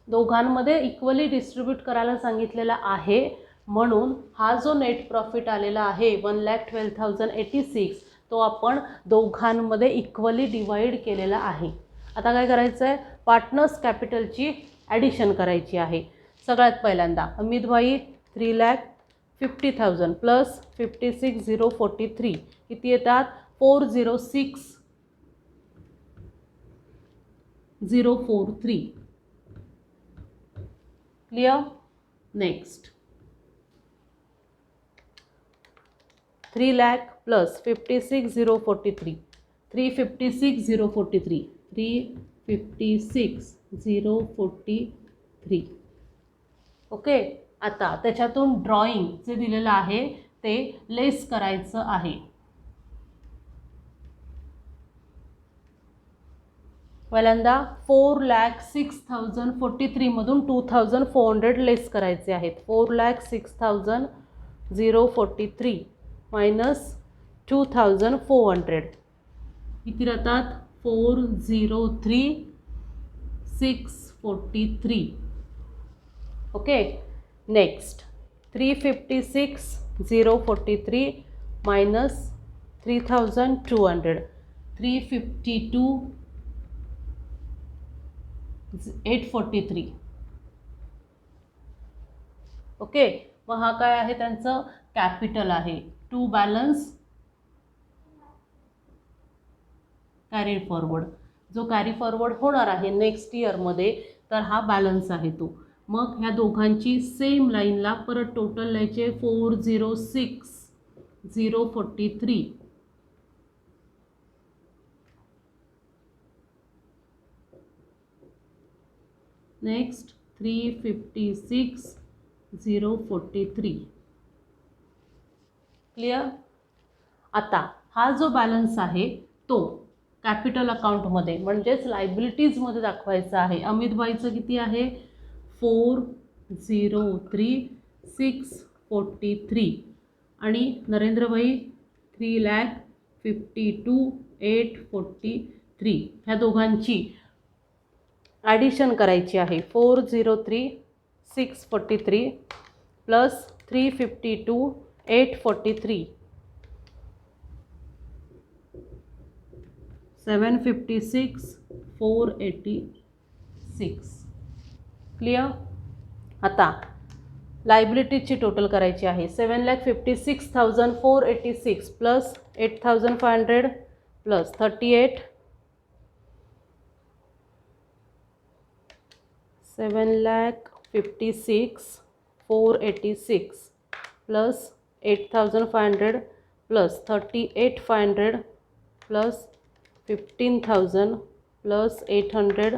दोघांमध्ये इक्वली डिस्ट्रीब्यूट करायला सांगितलेला आहे म्हणून हा जो नेट प्रॉफिट आलेला आहे 1,12,086 तो आपण दोघांमध्ये इक्वली डिवाइड केलेला आहे. आता काय करायचं आहे? पार्टनर्स कॅपिटलची ॲडिशन करायची आहे. सगळ्यात पहिल्यांदा अमितभाई 3,50,000 प्लस 56,043 किती येतात? 406,043. Clear? Next 3 lakh plus 56,043 356,043 356,043. Okay. आता त्याच्यातून ड्रॉइंग जे दिलेलं आहे ते लेस करायचं आहे. पहिल्यांदा 4,06,043 मधून 2,400 लेस करायचे आहेत. 4,06,043 मायनस 2,400 किती राहतात? 403,643. ओके. Next 356,043 minus 3,200 352,843. ओके. मग हा काय आहे? त्यांचं कॅपिटल आहे. To balance carried forward. जो कॅरी फॉरवर्ड होणार आहे नेक्स्ट इयरमध्ये तर हा बॅलन्स आहे तो. मग ह्या दोघांची सेम लाईनला परत टोटल लिहायचे 406,043 नेक्स्ट 356,043. क्लिअर? आता हा जो बॅलन्स आहे तो कॅपिटल अकाउंटमध्ये म्हणजेच लायबिलिटीजमध्ये दाखवायचा आहे. अमितभाईचं किती आहे? 403,643 आणि नरेंद्रभाई 3,52,843. ह्या दोघांची ॲडिशन करायची आहे. 403,643 प्लस 352,843 756,486. क्लिअर? आता लायबिलिटीजची टोटल करायची आहे. 7,56,486 plus 8,500 plus 38 7,56,486 plus 8,500 plus 38,500 plus 15,000 plus 800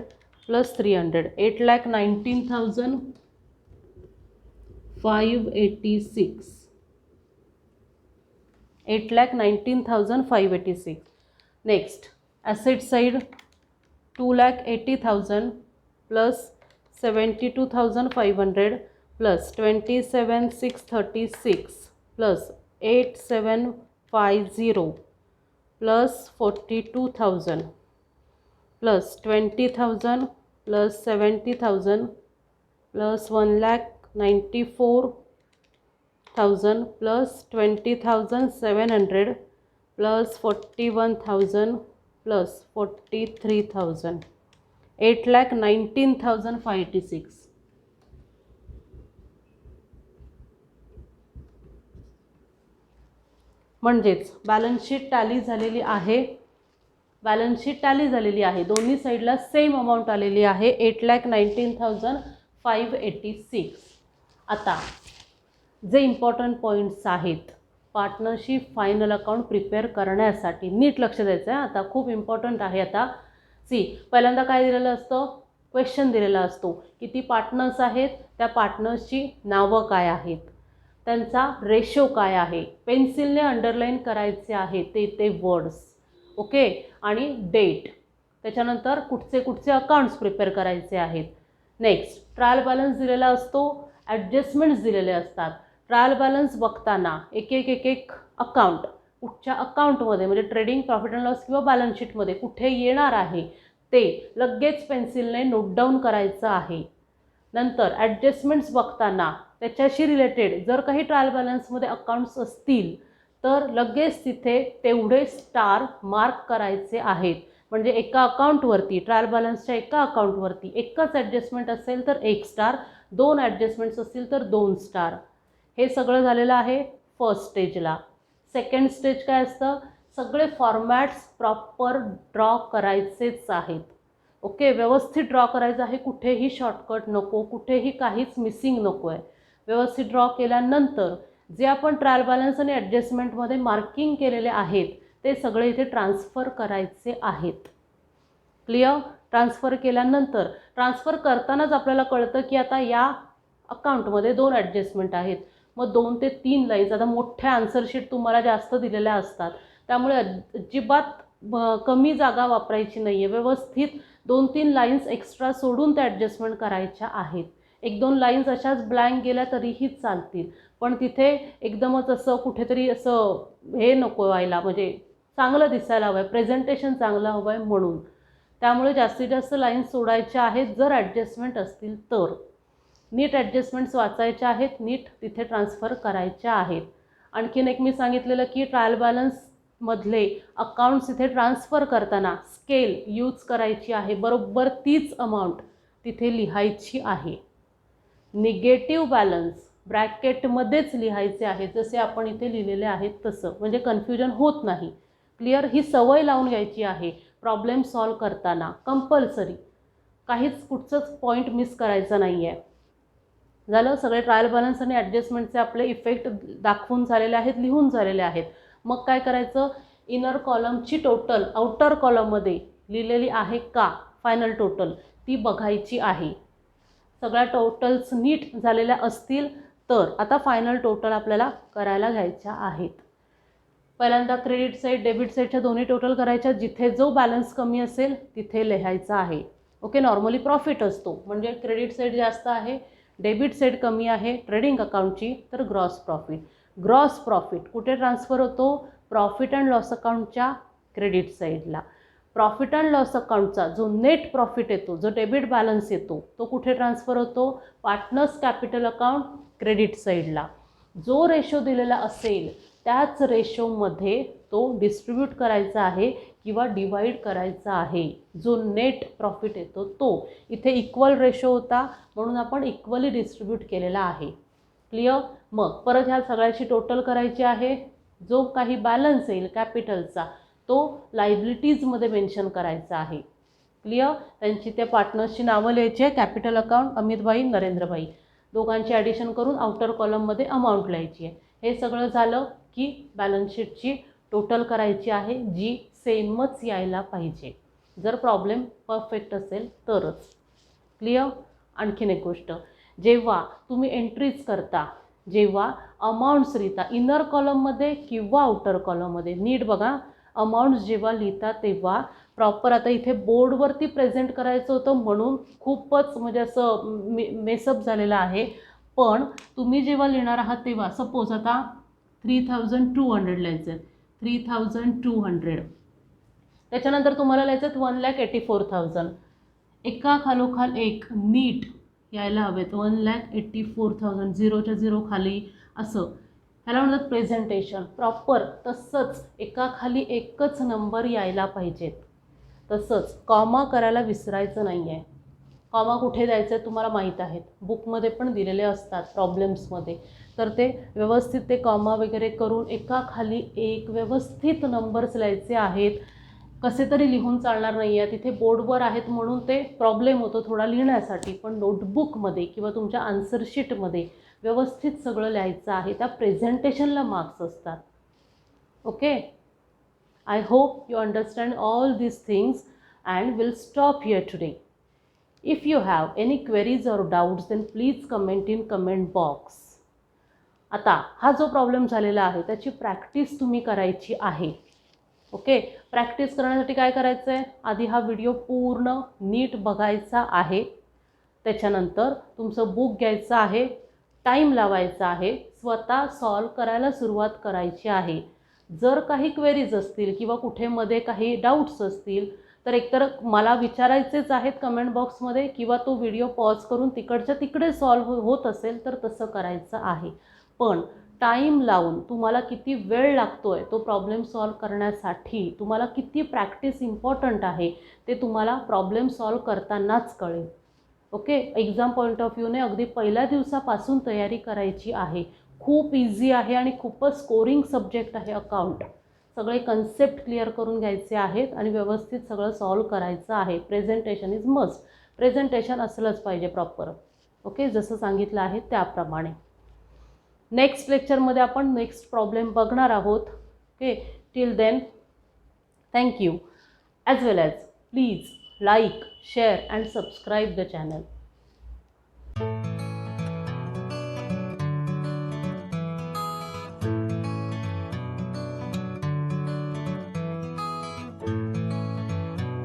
plus 300 8,19,586 8,19,586. Next asset side 2,80,000 plus 72,500 plus 27,636 plus 8,750 plus 42,000 plus 20,000 plus 70,000 plus 1,94,000 plus 20,700 plus 41,000 plus 43,000 8,19,586. म्हणजेच बॅलन्स शीट टॅली झालेली आहे. बॅलन्स शीट टॅली झालेली आहे, दोन्ही साईडला सेम अमाऊंट आलेली आहे 8,19,586. आता जे इम्पॉर्टंट पॉईंट्स आहेत पार्टनरशिप फायनल अकाउंट प्रिपेअर करण्यासाठी नीट लक्ष द्यायचं आहे. आता खूप इम्पॉर्टंट आहे. आता पहिल्यांदा काय दिलेलं असतं, क्वेश्चन दिलेला असतो, किती पार्टनर्स आहेत, त्या पार्टनर्सची नावं काय आहेत, त्यांचा रेशो काय आहे, पेन्सिलने अंडरलाईन करायचे आहे ते वर्ड्स, ओके, आणि डेट, त्याच्यानंतर कुठचे अकाउंट्स प्रिपेअर करायचे आहेत. नेक्स्ट ट्रायल बॅलन्स दिलेला असतो, ॲडजस्टमेंट्स दिलेले असतात. ट्रायल बॅलन्स बघताना एक अकाउंट कुठच्या अकाउंटमध्ये म्हणजे ट्रेडिंग, प्रॉफिट अँड लॉस किंवा बॅलन्स शीटमध्ये कुठे येणार आहे ते लगेच पेन्सिलने नोट डाऊन करायचं आहे. नंतर ॲडजस्टमेंट्स बघताना त्याच्याशी रिलेटेड जर काही ट्रायल बॅलन्समध्ये अकाउंट्स असतील तर लगेच तिथे तेवढे स्टार मार्क करायचे आहेत. म्हणजे एका अकाउंटवरती, ट्रायल बॅलन्सच्या एका अकाउंटवरती एकच ॲडजस्टमेंट असेल तर 1 स्टार, 2 ॲडजस्टमेंट्स असतील तर 2 स्टार. हे सगळं झालेलं आहे फर्स्ट स्टेजला. सेकंड स्टेज काय असतं, सगळे फॉर्मॅट्स प्रॉपर ड्रॉ करायचेच आहेत. ओके, व्यवस्थित ड्रॉ करायचं आहे, कुठेही शॉर्टकट नको, कुठेही काहीच मिसिंग नको आहे. व्यवस्थित ड्रॉ केल्यानंतर जे आपण ट्रायल बॅलन्स आणि ॲडजस्टमेंटमध्ये मार्किंग केलेले आहेत ते सगळे इथे ट्रान्सफर करायचे आहेत. क्लिअर? ट्रान्सफर केल्यानंतर ट्रान्सफर करतानाच आपल्याला कळतं की आता या अकाउंटमध्ये 2 ॲडजस्टमेंट आहेत. मग 2 ते 3 लाईन्स, आता मोठ्या आन्सरशीट तुम्हाला जास्त दिलेल्या असतात त्यामुळे अजिबात कमी जागा वापरायची नाही आहे. व्यवस्थित 2-3 लाईन्स एक्स्ट्रा सोडून त्या ॲडजस्टमेंट करायच्या आहेत. 1-2 लाईन्स अशाच ब्लँक गेल्या तरीही चालतील, पण तिथे एकदमच असं कुठेतरी असं हे नको व्हायला, म्हणजे चांगलं दिसायला हवं आहे, प्रेझेंटेशन चांगलं हवं आहे म्हणून. त्यामुळे जास्तीत जास्त लाईन्स सोडायच्या आहेत जर ॲडजस्टमेंट असतील तर. नीट ॲडजस्टमेंट्स वाचायच्या आहेत, नीट तिथे ट्रान्सफर करायच्या आहेत. आणखीन एक मी सांगितलेलं की ट्रायल बॅलन्समधले अकाउंट्स इथे ट्रान्सफर करताना स्केल यूज करायची आहे, बरोबर तीच अमाऊंट तिथे लिहायची आहे. निगेटिव्ह बॅलन्स ब्रॅकेटमध्येच लिहायचे आहे, जसे आपण इथे लिहिलेले आहेत तसं, म्हणजे कन्फ्युजन होत नाही. क्लिअर? ही सवय लावून घ्यायची आहे प्रॉब्लेम सॉल्व करताना, कंपल्सरी. काहीच कुठचंच पॉईंट मिस करायचं नाही आहे. झालं, सगळे ट्रायल बॅलन्स आणि ॲडजस्टमेंटचे आपले इफेक्ट दाखवून झालेले आहेत, लिहून झालेले आहेत. मग काय करायचं, इनर कॉलमची टोटल आउटर कॉलममध्ये लिहिलेली आहे का फायनल टोटल ती बघायची आहे. सगळ्या टोटल्स नीट झालेल्या असतील तर आता फायनल टोटल आपल्याला करायला घ्यायच्या आहेत. पहिल्यांदा क्रेडिट साईड डेबिट साईडच्या दोन्ही टोटल करायच्या, जिथे जो बॅलन्स कमी असेल तिथे लिहायचा आहे. ओके, नॉर्मली प्रॉफिट असतो म्हणजे क्रेडिट साईड जास्त आहे, डेबिट साईड कमी आहे ट्रेडिंग अकाउंटची, तर ग्रॉस प्रॉफिट. ग्रॉस प्रॉफिट कुठे ट्रान्सफर होतो, प्रॉफिट अँड लॉस अकाउंटच्या क्रेडिट साईडला. प्रॉफिट अँड लॉस अकाउंटचा जो नेट प्रॉफिट येतो, जो डेबिट बॅलन्स येतो, तो कुठे ट्रान्सफर होतो, पार्टनर्स कॅपिटल अकाउंट क्रेडिट साईडला. जो रेशो दिलेला असेल त्याच रेशोमध्ये तो डिस्ट्रीब्यूट करायचा आहे किंवा डिवाइड करायचा आहे. जो नेट प्रॉफिट येतो तो इथे इक्वल रेशो होता म्हणून आपण इक्वली डिस्ट्रीब्यूट केलेला आहे. क्लिअर? मग परत ह्या सगळ्याची टोटल करायची आहे. जो काही बॅलन्स येईल कॅपिटलचा तो लायबिलिटीजमध्ये मेन्शन करायचा आहे. क्लिअर? त्यांची त्या पार्टनर्सची नावं लिहायची आहे. कॅपिटल अकाउंट अमितभाई, नरेंद्रभाई, दोघांची ॲडिशन करून आउटर कॉलममध्ये अमाऊंट लिहायची आहे. हे सगळं झालं की बॅलन्स शीटची टोटल करायची आहे, जी सेमच यायला पाहिजे. जर प्रॉब्लेम परफेक्ट असेल तरच. क्लिअर? आणखीन एक गोष्ट, जेव्हा तुम्ही एंट्रीज करता, जेव्हा अमाऊंट्स लिहिता इनर कॉलममध्ये किंवा आउटर कॉलममध्ये, नीट बघा. अमाऊंट्स जेव्हा लिहिता तेव्हा प्रॉपर, आता इथे बोर्डवरती प्रेझेंट करायचं होतं म्हणून खूपच म्हणजे असं मेसअप झालेलं आहे. पण तुम्ही जेव्हा लिहिणार आहात तेव्हा सपोज आता 3,200 लिहायचं आहे, 3,200. त्याच्यानंतर तुम्हाला लिहायचं आहे 1,84,000. एका खालोखाल एक नीट यायला हवेत. 1,84,000 झिरोच्या झिरो खाली असं, ह्याला म्हणतात प्रेझेंटेशन. प्रॉपर तसंच एकाखाली एकच नंबर यायला पाहिजेत. तसंच कॉमा करायला विसरायचं नाही आहे. कॉमा कुठे द्यायचे तुम्हाला माहीत आहेत, बुकमध्ये पण दिलेले असतात प्रॉब्लेम्समध्ये. तर ते व्यवस्थित ते कॉमा वगैरे करून एकाखाली एक व्यवस्थित नंबर्स लिहायचे आहेत. कसे तरी लिहून चालणार नाही आहे, तिथे बोर्डवर आहेत म्हणून ते प्रॉब्लेम होतो थोडा लिहिण्यासाठी, पण नोटबुकमध्ये किंवा तुमच्या आन्सर शीटमध्ये व्यवस्थित सगळं लिहायचं आहे. त्या प्रेझेंटेशनला मार्क्स असतात. Okay, I hope you understand all these things and will stop here today. If you have any queries or doubts then please comment in comment box. आता हा जो प्रॉब्लेम झालेला आहे त्याची प्रॅक्टिस तुम्ही करायची आहे. ओके, प्रॅक्टिस करण्यासाठी काय करायचं आहे, आधी हा व्हिडिओ पूर्ण नीट बघायचा आहे. त्याच्यानंतर तुमचं बुक घ्यायचं आहे, टाईम लावायचा आहे, स्वतः सॉल्व करायला सुरुवात करायची आहे. जर काही क्वेरीज असतील किंवा कुठे मध्ये काही डाऊट्स असतील तर एकतर मला विचारायचेच आहेत कमेंट बॉक्समध्ये, किंवा तो व्हिडिओ पॉज करून तिकडच्या तिकडे सॉल्व होत असेल तर तसं करायचं आहे. पण टाईम लावून तुम्हाला किती वेळ लागतो आहे तो प्रॉब्लेम सॉल्व करण्यासाठी, तुम्हाला किती प्रॅक्टिस इम्पॉर्टंट आहे ते तुम्हाला प्रॉब्लेम सॉल्व करतानाच कळेल. ओके, एक्झाम पॉईंट ऑफ व्ह्यूने अगदी पहिल्या दिवसापासून तयारी करायची आहे. खूप इझी आहे आणि खूपच स्कोरिंग सब्जेक्ट आहे अकाउंट. सगळे कन्सेप्ट क्लिअर करून घ्यायचे आहेत आणि व्यवस्थित सगळं सॉल्व करायचं आहे. प्रेझेंटेशन इज मस्ट, प्रेझेंटेशन असलंच पाहिजे प्रॉपर. ओके, जसं सांगितलं आहे त्याप्रमाणे. नेक्स्ट लेक्चरमध्ये आपण नेक्स्ट प्रॉब्लेम बघणार आहोत. Okay, till then thank you. As well as please like, share and subscribe the channel.